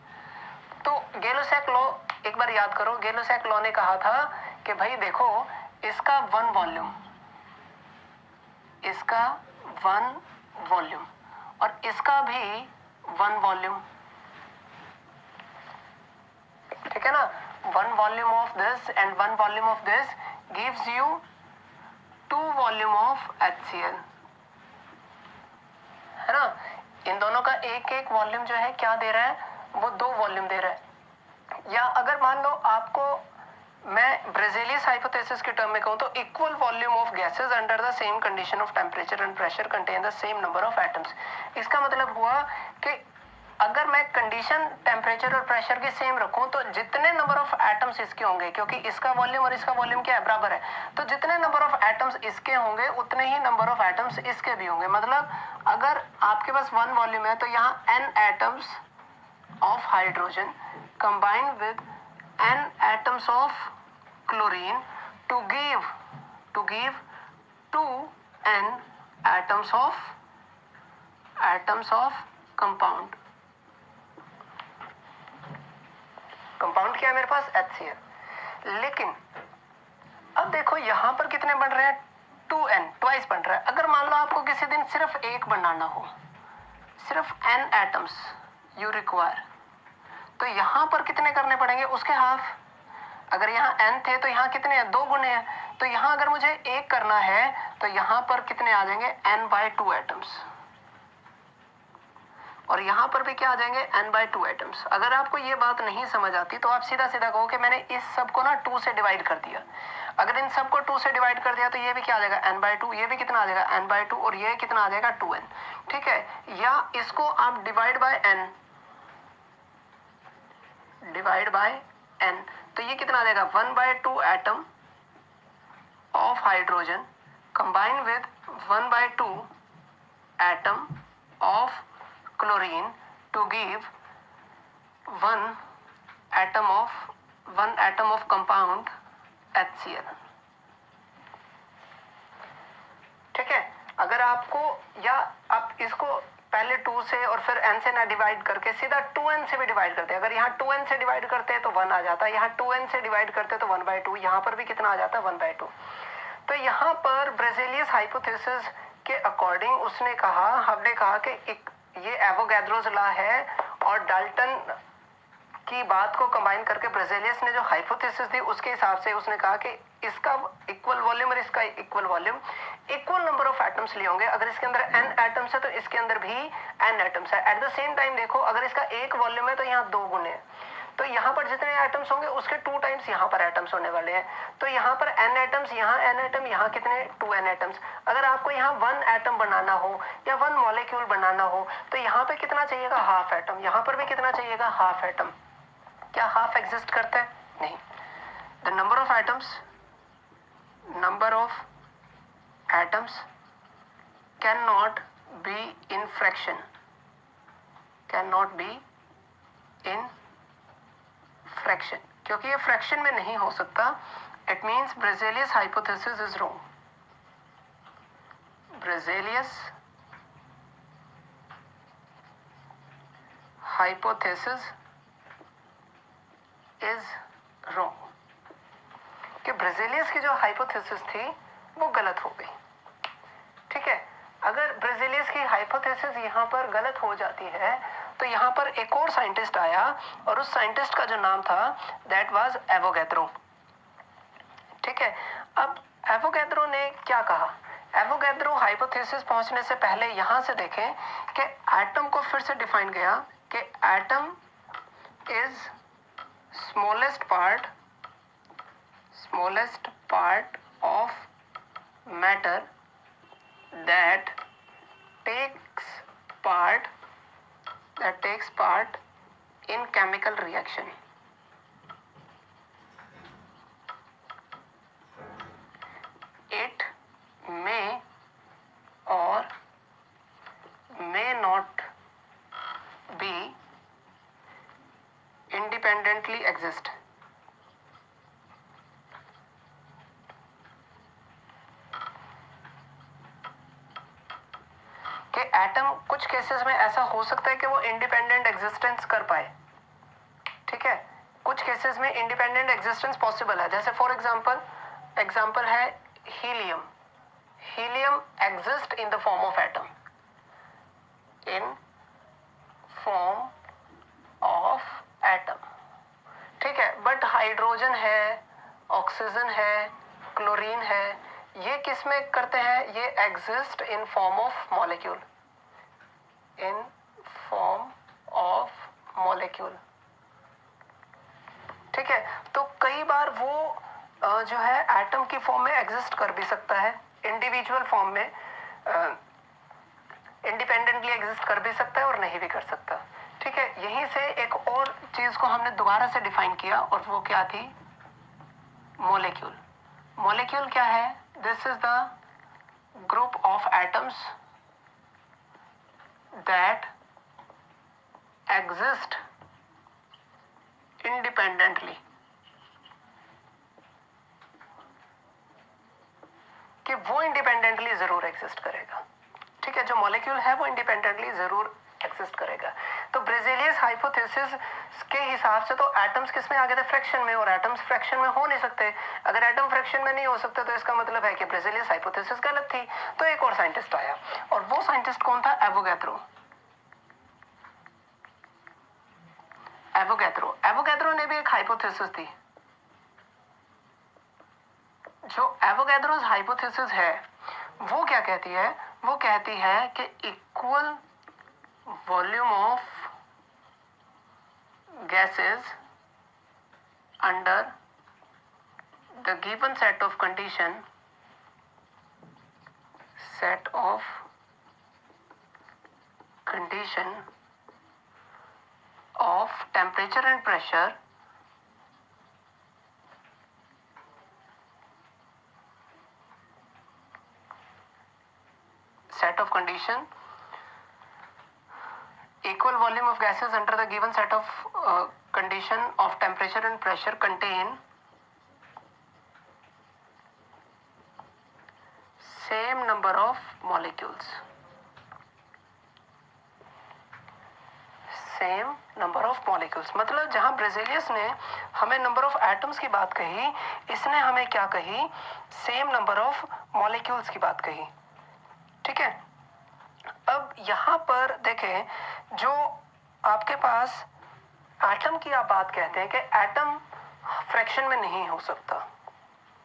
तो गेलुसैक लॉ एक बार याद करो। गेलुसैक लॉ ने कहा था कि भाई देखो, इसका वन वॉल्यूम और इसका भी वन वॉल्यूम, ठीक है ना। One volume of this and one volume of this gives you two volume of HCl, है ना। इन दोनों का एक एक वॉल्यूम जो है क्या दे रहा है? वो दो वॉल्यूम दे रहा है। या अगर मान लो आपको मैं ब्रेजेलियस हाइपोथेसिस के टर्म में कहूं तो equal volume of gases under the same condition of temperature and pressure contain the same number of atoms. इसका मतलब हुआ कि अगर मैं कंडीशन टेम्परेचर और प्रेशर की सेम रखूं तो जितने नंबर ऑफ एटम्स इसके होंगे, क्योंकि इसका वॉल्यूम और इसका वॉल्यूम क्या है? बराबर है, तो जितने नंबर ऑफ एटम्स इसके होंगे उतने ही नंबर ऑफ एटम्स इसके भी होंगे। मतलब अगर आपके पास वन वॉल्यूम है तो यहाँ n atoms of hydrogen combined with n atoms of chlorine to give 2n atoms of compound क्या है मेरे पास? HCl। लेकिन अब देखो यहां पर कितने बन रहे हैं? 2n, ट्वाइस बन रहा है। अगर मान लो आपको किसी दिन सिर्फ एक बनाना हो, सिर्फ n एटम्स यू रिक्वायर, तो यहां पर कितने करने पड़ेंगे? उसके हाफ। अगर यहाँ n थे तो यहाँ कितने हैं? 2 गुने हैं। तो यहाँ अगर मुझे एक करना है तो यहाँ पर कितने आ जाएंगे? n/2 atoms. और यहाँ पर भी क्या आ जाएंगे n/2 एटम्स। अगर आपको ये बात नहीं समझ आती तो आप सीधा सीधा कहो कि मैंने इस सब को ना 2 से डिवाइड कर दिया। अगर इन सबको 2 से डिवाइड कर दिया तो ये भी क्या आ जाएगा n/2, ये भी कितना आ जाएगा n/2 और ये कितना आ जाएगा 2n। ठीक है, या इसको आप divide by n, divide by n, तो ये कितना आ जाएगा 1/2 atom of hydrogen combined with 1/2 atom of chlorine to give one atom of compound HCl। ठीक है, अगर आपको या आप इसको पहले 2 से और फिर n से ना डिवाइड करके सीधा 2n से भी डिवाइड करते हैं। अगर यहाँ 2n से डिवाइड करते हैं तो 1 आ जाता है, यहाँ 2n से डिवाइड करते हैं तो 1/2, यहाँ पर भी कितना आ जाता है 1/2। तो यहाँ पर ब्रेज़ेलियस हाइपोथेसिस के अकॉर्डिंग उसने कहा, हमने कहा कि ये एवोगैड्रोस लॉ है और डाल्टन की बात को कंबाइन करके ब्रेज़ेलियस ने जो हाइपोथेसिस दी उसके हिसाब से उसने कहा कि इसका इक्वल वॉल्यूम और इसका equal volume, equal number of atoms लिए होंगे। अगर इसके अंदर n एटम्स है तो इसके अंदर भी n एटम्स है। एट द सेम टाइम देखो, अगर इसका एक वॉल्यूम है तो यहाँ 2 गुने है, तो यहाँ पर जितने एटम्स होंगे उसके 2 टाइम्स यहाँ पर एटम्स होने वाले हैं। तो यहाँ पर n एटम्स, यहाँ n एटम, यहाँ कितने 2n एटम्स। अगर आपको यहाँ 1 एटम बनाना हो या 1 मॉलिक्यूल बनाना हो तो यहाँ पे कितना चाहिएगा हाफ एटम, यहाँ पर भी कितना चाहिएगा हाफ एटम। क्या हाफ एग्जिस्ट करता है? नहीं। The number of atoms can not be in fraction, क्योंकि ये फ्रैक्शन में नहीं हो सकता। It means Berzelius hypothesis is wrong. Berzelius hypothesis is wrong, कि ब्रेज़ेलियस की जो हाइपोथेसिस थी वो गलत हो गई। ठीक है, अगर ब्रेज़ेलियस की हाइपोथेसिस यहाँ पर गलत हो जाती है तो यहाँ पर एक और साइंटिस्ट आया और उस साइंटिस्ट का जो नाम था दैट वाज एवोगैड्रो। ठीक है, अब एवोगैड्रो ने क्या कहा? एवोगैड्रो हाइपोथेसिस पहुंचने से पहले यहाँ से देखें कि एटम को फिर से डिफाइन किया कि atom is smallest part of matter that takes part in chemical reaction। It may or may not be independently exist। कि एटम कुछ केसेस में ऐसा हो सकता है कि वो इंडिपेंडेंट एग्जिस्टेंस कर पाए। ठीक है, कुछ केसेस में इंडिपेंडेंट एग्जिस्टेंस पॉसिबल है। जैसे फॉर एग्जांपल है helium. Helium exist in the form of atom, ठीक है, बट हाइड्रोजन है, ऑक्सीजन है, क्लोरीन है, ये किस में करते हैं? ये exist in form of molecule. ठीक है, तो कई बार वो जो है एटम की फॉर्म में एग्जिस्ट कर भी सकता है, इंडिविजुअल फॉर्म में इंडिपेंडेंटली एग्जिस्ट कर भी सकता है और नहीं भी कर सकता। ठीक है, यहीं से एक और चीज को हमने दोबारा से डिफाइन किया और वो क्या थी? मॉलिक्यूल। मॉलिक्यूल क्या है? This is the group of atoms that exist independently, कि वो इंडिपेंडेंटली जरूर एग्जिस्ट करेगा। ठीक है, जो मॉलिक्यूल है वो इंडिपेंडेंटली जरूर एग्जिस्ट करेगा। तो ब्रेज़ेलियस हाइपोथेसिस के हिसाब से तो एटम्स किस में आ गए थे? फ्रैक्शन में, और एटम्स फ्रैक्शन में हो नहीं सकते। अगर एटम फ्रैक्शन में नहीं हो सकते तो इसका मतलब है कि ब्रेज़ेलियस हाइपोथेसिस गलत थी। तो एक और साइंटिस्ट आया और वो साइंटिस्ट कौन था? एवोगैड्रो ने भी एक हाइपोथेसिस दी। जो एवोगैड्रोस हाइपोथेसिस है वो क्या कहती है? वो कहती है कि equal volume of gases under the given set of condition of temperature and pressure equal volume of gases under the given set of condition of temperature and pressure contain same number of molecules. Same number of molecules, मतलब जहां ब्रेजेलियस ने हमें नंबर ऑफ एटम्स की बात कही, इसने हमें क्या कही, सेम नंबर ऑफ मॉलिक्यूल्स की बात कही. ठीक है. अब यहां पर देखें, जो आपके पास एटम की आप बात कहते हैं कि एटम फ्रैक्शन में नहीं हो सकता,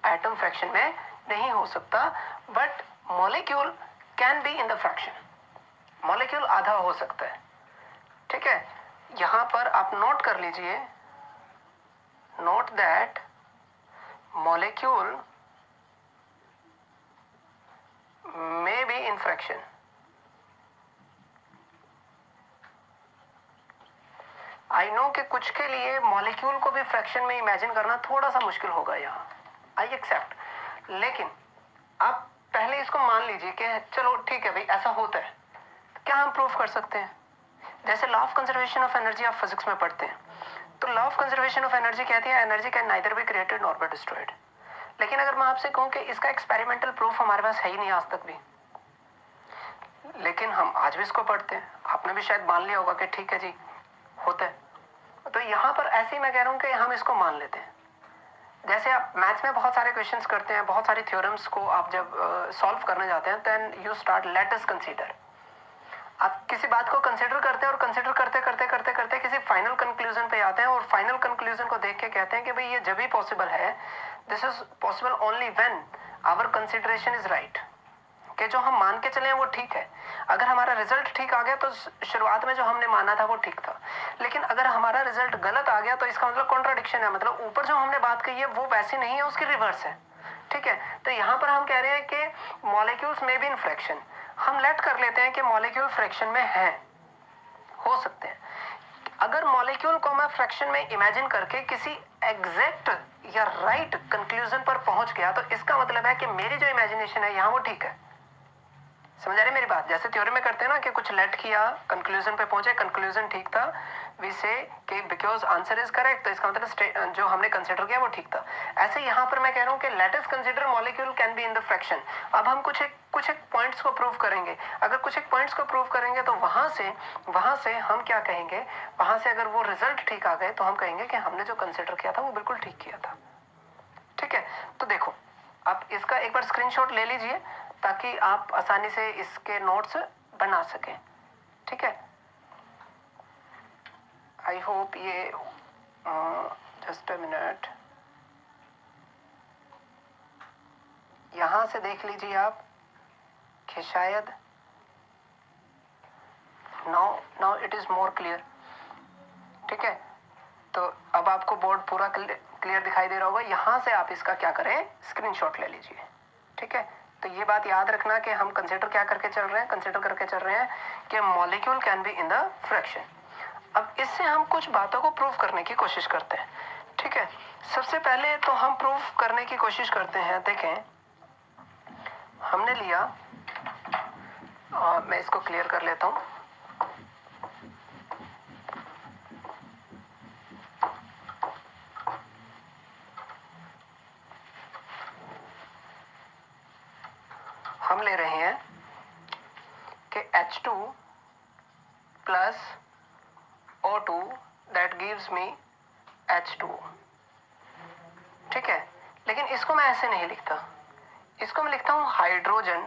एटम फ्रैक्शन में नहीं हो सकता, but molecule can be in the fraction. Molecule आधा हो सकता है. ठीक है. यहां पर आप नोट कर लीजिए, note that molecule may be in fraction. I know कि कुछ के लिए मॉलिक्यूल को भी फ्रैक्शन में इमेजिन करना थोड़ा सा मुश्किल होगा यहां, आई एक्सेप्ट. लेकिन आप पहले इसको मान लीजिए कि चलो ठीक है भाई, ऐसा होता है. क्या हम प्रूव कर सकते हैं? जैसे law of conservation of energy आप फिजिक्स में पढ़ते हैं, तो law of conservation of energy कहती है energy can neither be created nor be destroyed. लेकिन अगर मैं आपसे कहूं कि इसका एक्सपेरिमेंटल प्रूफ हमारे पास है ही नहीं आज तक भी, लेकिन हम आज भी इसको पढ़ते हैं. आपने भी शायद मान लिया होगा कि ठीक है जी, होता है. तो यहां पर ऐसे ही मैं कह रहा हूं कि हम इसको मान लेते हैं. जैसे आप मैथ्स में बहुत सारे क्वेश्चंस करते हैं, बहुत सारी थ्योरम्स को आप जब सॉल्व करने जाते हैं, then you start let us consider. आप किसी बात को कंसीडर करते हैं और कंसीडर करते करते करते करते किसी फाइनल कंक्लूजन पे आते हैं, और फाइनल कंक्लूजन को देख के कहते हैं कि भाई ये जब भी पॉसिबल है, this is possible only when our consideration is right. कि जो हम मान के चले हैं वो ठीक है. अगर हमारा रिजल्ट ठीक आ गया तो शुरुआत में जो हमने माना था वो ठीक था, लेकिन अगर हमारा रिजल्ट गलत आ गया तो इसका मतलब कॉन्ट्राडिक्शन है, मतलब ऊपर जो हमने बात कही है वो वैसी नहीं है, उसकी रिवर्स है. ठीक है. तो यहां पर हम कह रहे हैं कि मॉलिक्यूल्स में भी इन फ्रैक्शन, हम लेट कर लेते हैं कि मॉलिक्यूल फ्रैक्शन में है, हो सकते हैं. अगर मॉलिक्यूल को मैं फ्रैक्शन में इमेजिन करके किसी एग्जैक्ट या राइट कंक्लूजन पर पहुंच गया, तो इसका मतलब है कि मेरी जो इमेजिनेशन है यहां वो ठीक है. समझ आ रही मेरी बात? जैसे थ्योरी में करते हैं ना कि कुछ लेट किया, कंक्लूजन पे पहुंचे, कंक्लूजन ठीक था, वी से कि बिकॉज आंसर इज करेक्ट, तो इसका मतलब जो हमने कंसीडर किया वो ठीक था. ऐसे यहां पर मैं कह रहा हूं कि late us consider molecule can be in the fraction. अब हम कुछ एक पॉइंट्स को प्रूव करेंगे. अगर कुछ एक पॉइंट्स को प्रूव करेंगे तो वहां से हम क्या कहेंगे, वहां से अगर वो रिजल्ट ठीक आ गए तो हम कहेंगे कि हमने जो कंसीडर किया था वो बिल्कुल ठीक किया था. ठीक है. तो देखो, आप इसका एक बार स्क्रीनशॉट ले लीजिए ताकि आप आसानी से इसके नोट्स बना सकें. ठीक है. आई होप ये जस्ट अ मिनट, यहां से देख लीजिए आप कि शायद now it is more clear. ठीक है. तो अब आपको बोर्ड पूरा क्लियर दिखाई दे रहा होगा. यहां से आप इसका क्या करें, स्क्रीनशॉट ले लीजिए. ठीक है. तो ये बात याद रखना कि हम कंसीडर क्या करके चल रहे हैं, कंसीडर करके चल रहे हैं कि molecule can be in the fraction. अब इससे हम कुछ बातों को प्रूव करने की कोशिश करते हैं. ठीक है. सबसे पहले तो हम प्रूव करने की कोशिश करते हैं. देखें, हमने लिया, मैं इसको क्लियर कर लेता हूं. हम ले रहे हैं कि H2 plus O2 that gives me H2. ठीक है. लेकिन इसको मैं ऐसे नहीं लिखता, इसको मैं लिखता हूं हाइड्रोजन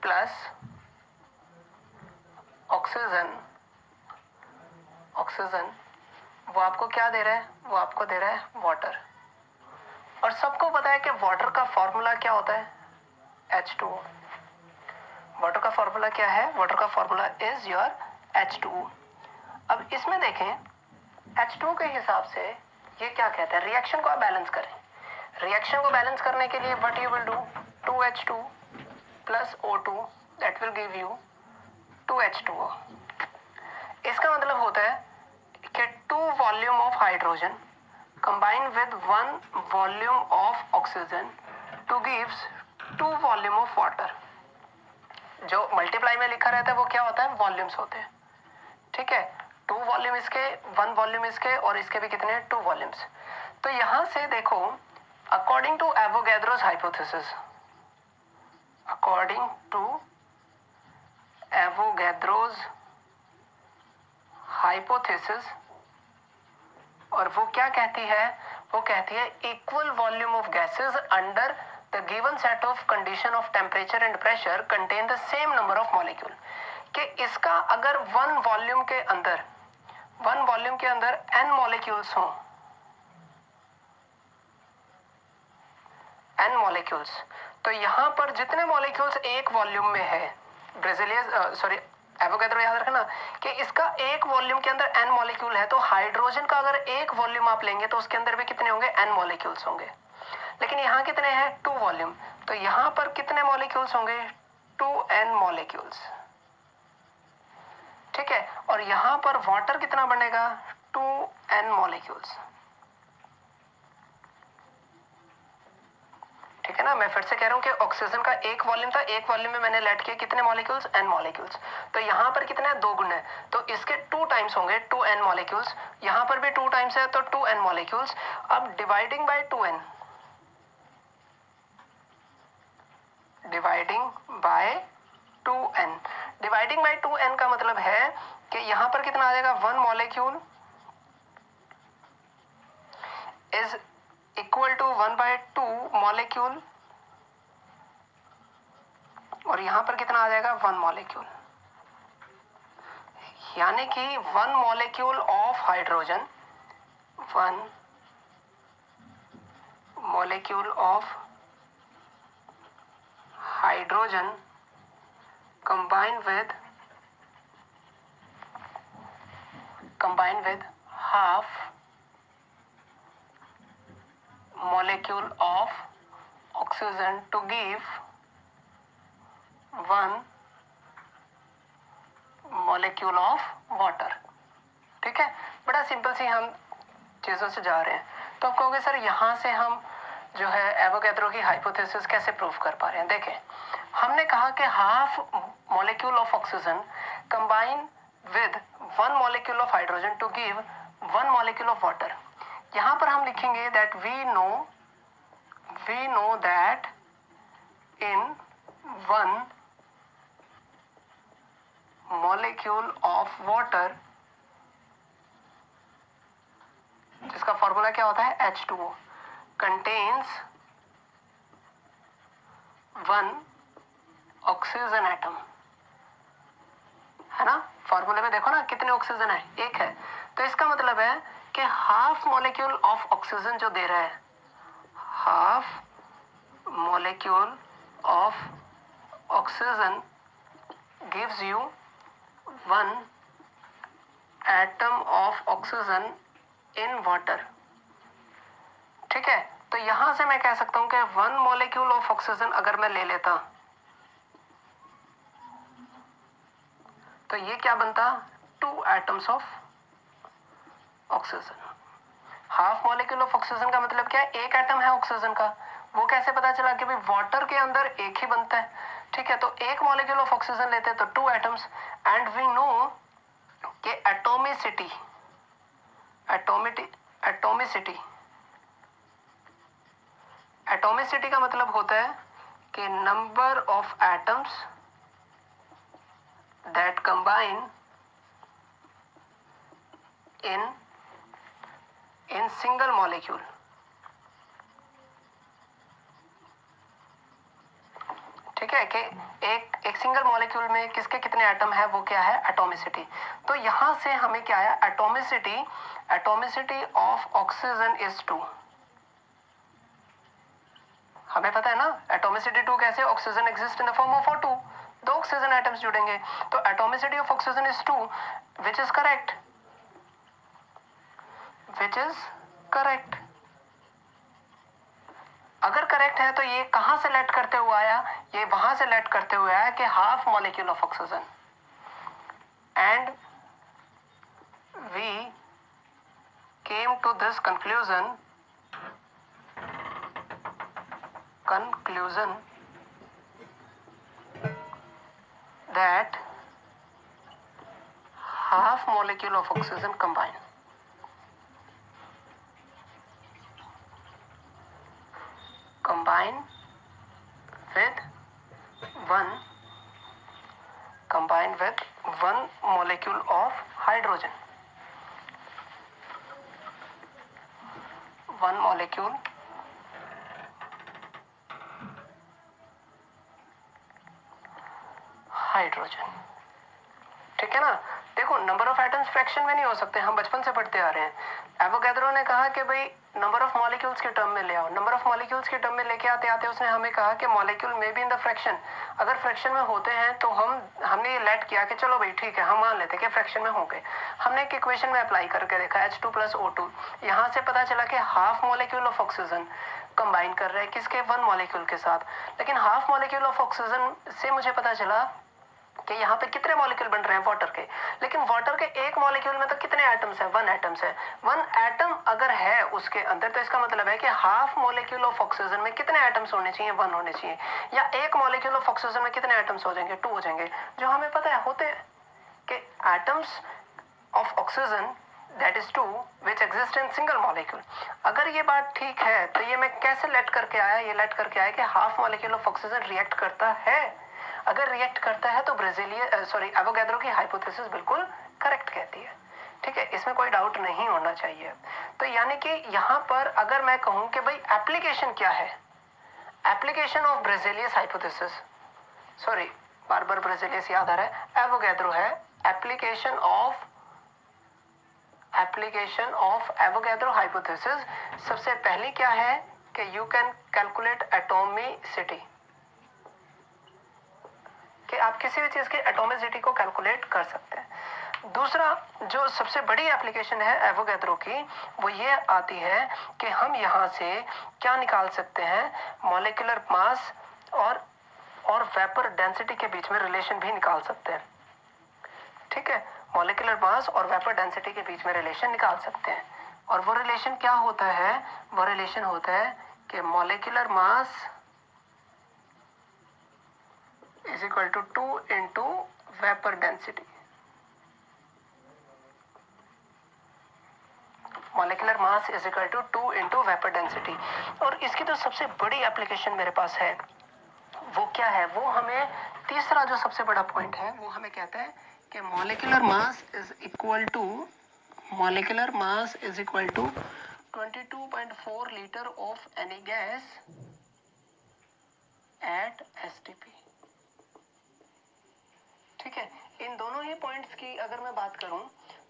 प्लस ऑक्सीजन. ऑक्सीजन वो आपको क्या दे रहा है, वो आपको दे रहा है वाटर. और सबको पता है कि वाटर का फॉर्मूला क्या होता है, H2O. वाटर का फॉर्मूला क्या है? वाटर का फॉर्मूला इज योर H2O। अब इसमें देखें H2O के हिसाब से ये क्या कहते हैं, रिएक्शन को आप बैलेंस करें। रिएक्शन को बैलेंस करने के लिए what you will do, 2H2 plus O2 that will give you 2H2O। इसका मतलब होता है कि 2 volume of hydrogen combine with 1 volume of oxygen two gives 2 volume of water. जो मल्टीप्लाई में लिखा रहता है वो क्या होता है, वॉल्यूम्स होते हैं। ठीक है, 2 वॉल्यूम इसके, 1 वॉल्यूम इसके, और इसके भी कितने हैं, 2 वॉल्यूम्स। तो यहां से देखो, according to Avogadro's hypothesis, according to Avogadro's hypothesis, और वो क्या कहती है, वो कहती है equal volume of gases under the given set of condition of temperature and pressure contain the same number of molecule. कि इसका अगर 1 वॉल्यूम के अंदर n मॉलिक्यूल्स हों, n मॉलिक्यूल्स, तो यहां पर जितने मॉलिक्यूल्स एक वॉल्यूम में है, एवोगैड्रो याद रखना कि इसका एक वॉल्यूम के अंदर n मॉलिक्यूल है, तो हाइड्रोजन का अगर एक वॉल्यूम आप लेंगे तो उसके अंदर भी कितने होंगे, n मॉलिक्यूल्स होंगे। लेकिन यहाँ कितने हैं, 2 वॉल्यूम, तो यहां पर कितने मॉलिक्यूल्स होंगे, 2n मॉलिक्यूल्स। ठीक है, और यहां पर वाटर कितना बनेगा, 2n मॉलिक्यूल्स। ठीक है ना, मैं फिर से कह रहा हूं कि ऑक्सीजन का एक वॉल्यूम था, एक वॉल्यूम में मैंने लेट किया कितने मॉलिक्यूल्स, n मॉलिक्यूल्स। तो यहां पर कितने, 2 गुण है, तो इसके 2 टाइम्स होंगे 2n मॉलिक्यूल्स। यहां पर भी 2 टाइम्स है तो 2n मॉलिक्यूल्स। अब dividing by 2n, dividing by 2n, dividing by 2n का मतलब है कि यहां पर कितना आ जाएगा, 1 molecule is equal to 1/2 molecule, और यहां पर कितना आ जाएगा, 1 मॉलिक्यूल। यानी कि 1 molecule of hydrogen, 1 molecule of hydrogen combined with half molecule of oxygen to give 1 molecule of water। ठीक है, बड़ा सिंपल सी हम चीजों से जा रहे हैं। तो आप कहोगे सर यहां से हम जो है एवोगैड्रो की हाइपोथेसिस कैसे प्रूव कर पा रहे हैं। देखें, हमने कहा कि half molecule of oxygen combine with 1 molecule of hydrogen to give 1 molecule of water. यहां पर हम लिखेंगे that we know that in 1 molecule of water, जिसका फॉर्मूला क्या होता है, H2O, contains 1 ऑक्सीजन एटम। है ना, फॉर्मूले में देखो ना कितने ऑक्सीजन है, एक है। तो इसका मतलब है कि हाफ मॉलिक्यूल ऑफ ऑक्सीजन जो दे रहा है, half molecule of oxygen gives you 1 atom of oxygen in water. ठीक है, तो यहां से मैं कह सकता हूं कि 1 मॉलिक्यूल ऑफ ऑक्सीजन अगर मैं ले लेता तो ये क्या बनता, 2 atoms of oxygen. Half molecule of oxygen का मतलब क्या है, एक एटम है ऑक्सीजन का। वो कैसे पता चला कि भाई वाटर के अंदर एक ही बनता है। ठीक है, तो एक मॉलिक्यूल ऑफ ऑक्सीजन लेते हैं तो 2 एटम्स, एंड वी नो कि एटोमिसिटी का मतलब होता है कि number of atoms that combine in single molecule. ठीक है, कि एक सिंगल मॉलिक्यूल में किसके कितने एटम है, वो क्या है, एटोमिसिटी। तो यहां से हमें क्या आया, एटोमिसिटी ऑफ ऑक्सीजन इज 2। हमें पता है ना एटोमिसिटी 2 कैसे, oxygen exist in the form of O2, 2 oxygen atoms जुड़ेंगे, तो atomicity of oxygen is 2, which is correct, which is correct. अगर करेक्ट है तो ये कहां से लेट करते हुए आया, ये वहां से लेट करते हुए आया कि half molecule of oxygen, and we came to this conclusion that half molecule of oxygen combine with one molecule of hydrogen, one molecule hydrogen. ठीक है ना। देखो नंबर ऑफ एटम्स फ्रैक्शन में नहीं हो सकते, हम बचपन से पढ़ते आ रहे हैं। एवोगैड्रो ने कहा कि भाई नंबर ऑफ मॉलिक्यूल्स के टर्म में ले आओ, नंबर ऑफ मॉलिक्यूल्स के टर्म में लेके आते आते उसने हमें कहा कि मॉलिक्यूल में भी इन द फ्रैक्शन, अगर फ्रैक्शन में होते हैं तो हमने ये लेट किया कि चलो भाई ठीक है, हम मान लेते हैं कि फ्रैक्शन में होंगे। हमने एक इक्वेशन में अप्लाई करके देखा H2 + O2, यहाँ से पता चला कि half molecule of oxygen combine कर रहे हैं किसके, वन मॉलिक्यूल के साथ। लेकिन हाफ मॉलिक्यूल ऑफ ऑक्सीजन से मुझे पता चला कि यहाँ पे कितने मॉलिक्यूल बन रहे हैं वाटर के, लेकिन वाटर के एक मॉलिक्यूल में तो कितने एटम्स है, 1 एटम्स है। 1 एटम अगर है उसके अंदर तो इसका मतलब है कि हाफ मॉलिक्यूल ऑफ ऑक्सीजन में कितने एटम्स होने चाहिए, 1 होने चाहिए। या एक मॉलिक्यूल ऑफ ऑक्सीजन में कितने एटम्स हो जाएंगे, 2 हो जाएंगे, जो हमें पता है होते हैं कि atoms of oxygen that is 2 which exist in single molecule। अगर ये बात ठीक है तो ये मैं कैसे लेट करके आया, ये लेट करके आया कि half molecule of oxygen react करता है। अगर रिएक्ट करता है तो एवोगैड्रो की हाइपोथेसिस बिल्कुल करेक्ट कहती है। ठीक है, इसमें कोई डाउट नहीं होना चाहिए। तो यानी कि यहाँ पर अगर मैं कहूं कि भाई एप्लीकेशन क्या है, एप्लीकेशन ऑफ ब्रेजेलियस हाइपोथेसिस, सॉरी बार बार ब्रेजेलियस याद आ रहा है, एवोगैड्रो है। एप्लीकेशन ऑफ एवोगैड्रो हाइपोथेसिस सबसे पहली क्या है कि यू कैन कैलकुलेट एटॉमिसिटी, कि आप किसी भी चीज की एटॉमिसिटी को कैलकुलेट कर सकते हैं। दूसरा जो सबसे बड़ी एप्लीकेशन है एवोगैड्रो की, वो ये आती है कि हम यहाँ से क्या निकाल सकते हैं, मॉलिक्यूलर मास और वेपर डेंसिटी के बीच में रिलेशन भी निकाल सकते हैं। ठीक है, मॉलिक्यूलर मास और वेपर डेंसिटी के बीच में रिलेशन निकाल सकते हैं। और वो रिलेशन क्या होता है, वो रिलेशन होता है कि molecular mass is equal to 2 into vapor density। Molecular mass is equal to 2 into vapor density। और इसकी तो सबसे बड़ी एप्लीकेशन मेरे पास है, वो क्या है, वो हमें तीसरा जो सबसे बड़ा पॉइंट है वो हमें कहता है कि molecular mass is equal to 22.4 litre of any gas at STP. ठीक है, इन दोनों ही पॉइंट्स की अगर मैं बात करूं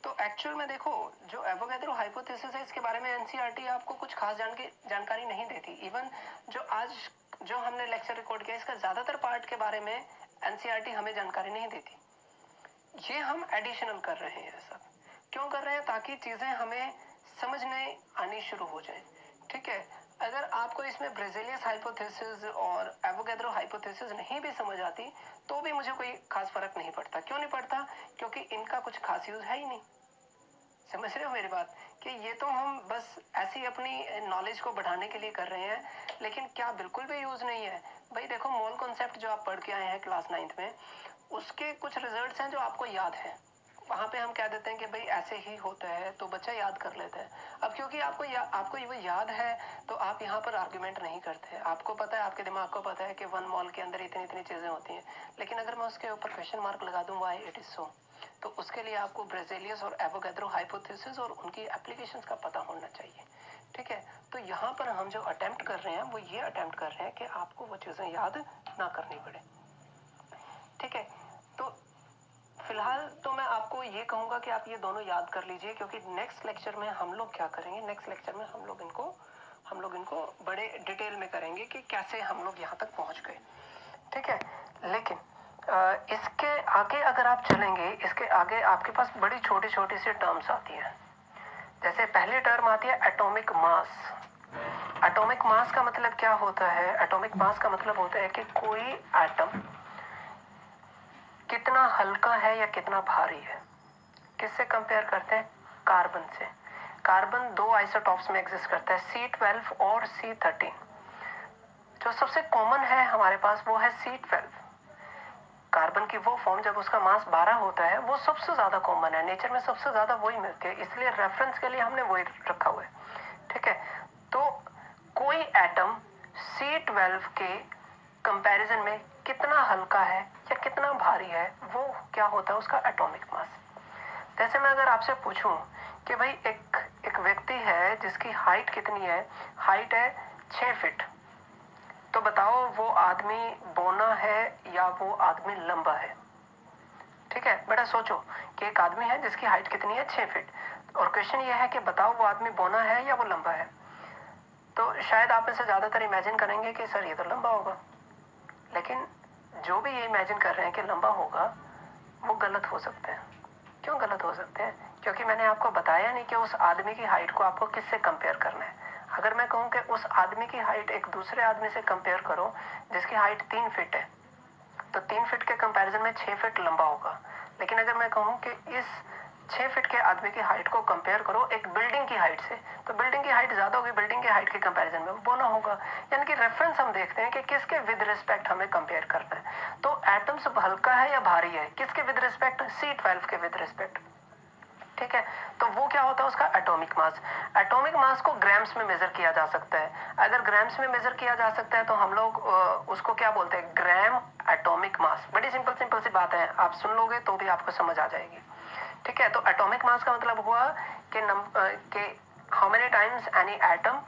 तो एक्चुअल में देखो जो एवोगैड्रो हाइपोथेसिस है इसके बारे में एनसीईआरटी आपको कुछ खास जानकारी नहीं देती। इवन जो हमने लेक्चर रिकॉर्ड किया इसका ज्यादातर पार्ट के बारे में एनसीईआरटी हमें जानकारी नहीं देती। ये हम एडिशनल कर रहे हैं, सब क्यों कर रहे हैं, ताकि चीजें हमें समझने आनी शुरू हो जाए। ठीक है, अगर आपको इसमें ब्रेजेलियस हाइपोथेसिस और एवोगैड्रो हाइपोथेसिस नहीं भी समझ आती तो भी मुझे कोई खास फर्क नहीं पड़ता। क्यों नहीं पड़ता, क्योंकि इनका कुछ खास यूज है ही नहीं। समझ रहे हो मेरी बात, कि ये तो हम बस ऐसी अपनी नॉलेज को बढ़ाने के लिए कर रहे हैं, लेकिन क्या बिल्कुल भी यूज नहीं है। भाई देखो मोल कॉन्सेप्ट जो आप पढ़ के आए हैं क्लास 9th में, उसके कुछ रिजल्ट्स हैं जो आपको याद है। वहां पे हम कह देते हैं कि भाई ऐसे ही होता है तो बच्चा याद कर लेता है। अब क्योंकि आपको वो याद है तो आप यहाँ पर आर्ग्यूमेंट नहीं करते। आपको पता है, आपके दिमाग को पता है कि 1 मोल के अंदर इतनी इतनी चीजें होती हैं, लेकिन अगर मैं उसके ऊपर क्वेश्चन मार्क लगा दूं व्हाई इट इज सो, तो उसके लिए आपको ब्रेजेलियस और एवोगैड्रो हाइपोथेसिस और उनकी एप्लीकेशंस का पता होना चाहिए। ठीक है, तो यहाँ पर हम जो अटेम्प्ट कर रहे हैं वो ये अटेम्प्ट कर रहे हैं कि आपको वो चीजें याद ना करनी पड़े। ठीक है, तो फिलहाल तो मैं आपको ये कहूंगा कि आप ये दोनों याद कर लीजिए, क्योंकि नेक्स्ट लेक्चर में हम लोग क्या करेंगे, नेक्स्ट लेक्चर में हम लोग इनको बड़े डिटेल में करेंगे कि कैसे हम लोग यहाँ तक पहुंच गए। ठीक है, लेकिन इसके आगे अगर आप चलेंगे, इसके आगे आपके पास बड़ी छोटी छोटी सी टर्म्स आती हैं। जैसे पहली टर्म आती है एटॉमिक मास। एटॉमिक मास का मतलब क्या होता है? एटॉमिक मास का मतलब होता है कि कोई एटम कितना हल्का है या कितना भारी है। किससे कंपेयर करते हैं? कार्बन से। कार्बन दो आइसोटॉप्स में एग्जिस्ट करता है, C12 और C13। जो सबसे कॉमन है हमारे पास वो है C12। कार्बन की वो फॉर्म जब उसका मास 12 होता है वो सबसे ज्यादा कॉमन है, नेचर में सबसे ज्यादा वही मिलती है, इसलिए रेफरेंस के लिए हमने वही रखा हुआ है। ठीक है, तो कोई एटम C12 के कंपैरिजन में कितना हल्का है या कितना भारी है, वो क्या होता है? उसका एटॉमिक मास। जैसे मैं अगर आपसे पूछूं कि भाई एक व्यक्ति है जिसकी हाइट कितनी है? हाइट है 6 फीट। तो बताओ वो आदमी बौना है या वो आदमी लंबा है? ठीक है, बेटा सोचो कि एक आदमी है जिसकी हाइट कितनी है? 6 फीट, और क्वेश्चन ये है कि बताओ वो आदमी बौना है या वो लंबा है। तो शायद आप में से ज्यादातर इमेजिन करेंगे कि सर ये तो लंबा होगा, लेकिन जो भी ये इमेजिन कर रहे हैं कि लंबा होगा वो गलत हो सकते हैं। क्यों गलत हो सकते हैं? क्योंकि मैंने आपको बताया नहीं कि उस आदमी की हाइट को आपको किससे कंपेयर करना है। अगर मैं कहूं कि उस आदमी की हाइट एक दूसरे आदमी से कंपेयर करो जिसकी हाइट 3 फीट है, तो 3 फीट के कंपैरिजन में 6 फीट लंबा होगा। लेकिन अगर मैं कहूं कि इस 6 फीट के आदमी की हाइट को कंपेयर करो एक बिल्डिंग की हाइट से, तो बिल्डिंग की हाइट ज्यादा होगी, बिल्डिंग की हाइट के कंपैरिजन में वो बौना होगा। यानी कि रेफरेंस हम देखते हैं कि किसके विद रिस्पेक्ट हमें कंपेयर करना है। तो एटम्स हल्का है या भारी है, किसके विद रिस्पेक्ट? C12 के विद रिस्पेक्ट। ठीक है, तो वो क्या होता है? उसका एटॉमिक मास। एटॉमिक मास को ग्राम्स में मेजर किया जा सकता है। अगर ग्राम्स में मेजर किया जा सकता है तो हम लोग उसको क्या बोलते हैं? Gram atomic mass. बड़ी सिंपल सी बात है, आप सुन लोगे तो भी आपको समझ आ जाएगी। ठीक है, तो एटॉमिक मास का मतलब हुआ कि how many times any atom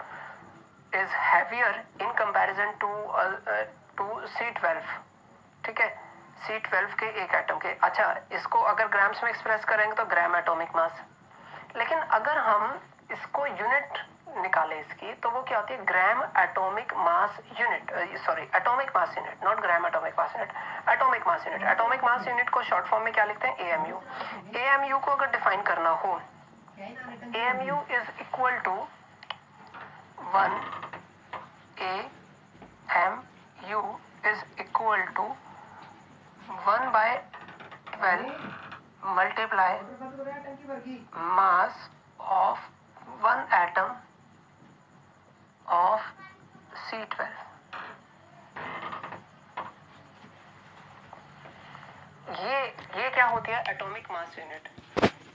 is heavier in comparison to C12। ठीक है, C12 के एक एटम के। अच्छा, इसको अगर ग्राम्स में एक्सप्रेस करेंगे तो ग्राम एटॉमिक मास। लेकिन अगर हम इसको यूनिट निकाले इसकी, तो वो क्या होती है? Gram atomic mass unit. Sorry, atomic mass unit, not gram atomic mass unit, atomic mass unit. Atomic mass unit को शॉर्ट फॉर्म में क्या लिखते हैं? AMU। AMU को अगर डिफाइन करना हो, AMU is equal to 1 AMU is equal to 1/12 multiply mass of one atom of C12। ये क्या होती है? Atomic mass unit.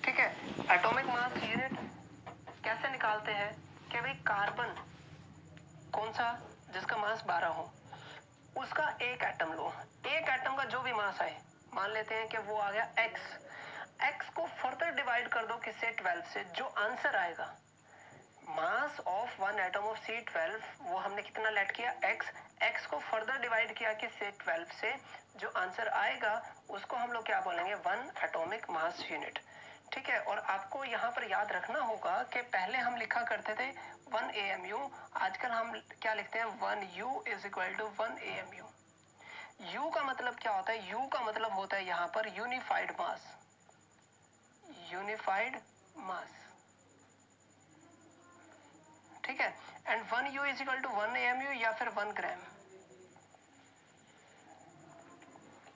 ठीक है, एटॉमिक मास यूनिट कैसे निकालते हैं? कि भाई कार्बन कौन सा? जिसका मास 12 हो, उसका एक एटम लो। एक एटम का जो भी मास आए, मान लेते हैं कि वो आ गया X। X को फर्दर डिवाइड कर दो किससे? 12 से। जो आंसर आएगा, mass of one atom of C12, वो हमने कितना लेट किया? X। X को फर्दर डिवाइड किया किससे? 12 से। जो आंसर आएगा उसको हम लोग क्या बोलेंगे? 1 एटॉमिक मास यूनिट। ठीक है, और आपको यहाँ पर याद रखना होगा कि पहले हम लिखा करते थे 1 AMU, आजकल हम क्या लिखते हैं? 1U is equal to 1 AMU। U का मतलब क्या होता है? U का मतलब होता है यहाँ पर यूनिफाइड मास। Unified mass. ठीक है, and 1U is equal to 1 AMU या फिर 1 ग्राम।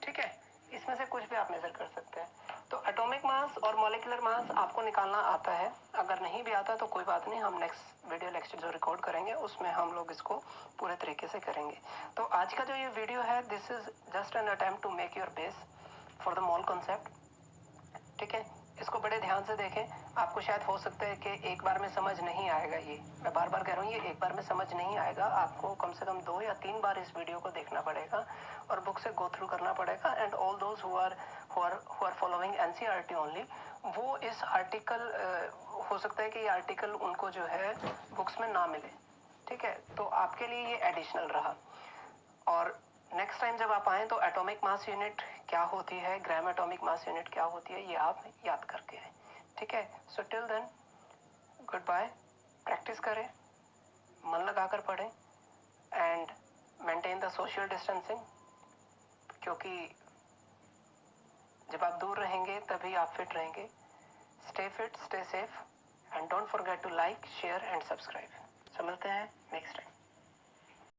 ठीक है, इसमें से कुछ भी आप मेजर कर सकते हैं। तो एटॉमिक मास और मॉलिक्यूलर मास आपको निकालना आता है। अगर नहीं भी आता तो कोई बात नहीं, हम नेक्स्ट वीडियो लेक्चर जो रिकॉर्ड करेंगे उसमें हम लोग इसको पूरे तरीके से करेंगे। तो आज का जो ये वीडियो है, this is just an attempt to make your base for the mole concept. ठीक है, इसको बड़े ध्यान से देखें। आपको शायद हो सकता है कि एक बार में समझ नहीं आएगा, ये मैं बार बार कह रहा हूँ, ये एक बार में समझ नहीं आएगा। आपको कम से कम 2 या 3 बार इस वीडियो को देखना पड़ेगा और बुक से गो थ्रू करना पड़ेगा। And all those who are following NCERT only, वो इस आर्टिकल हो सकता है कि ये आर्टिकल उनको जो है बुक्स में ना मिले। ठीक है, तो आपके लिए ये एडिशनल रहा। और नेक्स्ट टाइम जब आप आएँ तो एटॉमिक मास यूनिट क्या होती है, ग्राम एटॉमिक मास यूनिट क्या होती है, ये आप याद करके आए। ठीक है, so till then good bye. Practice करें, मन लगाकर पढ़ें and maintain the social distancing, क्योंकि जब आप दूर रहेंगे तभी आप फिट रहेंगे. Stay fit, stay safe and don't forget to like, share and subscribe. मिलते हैं नेक्स्ट टाइम.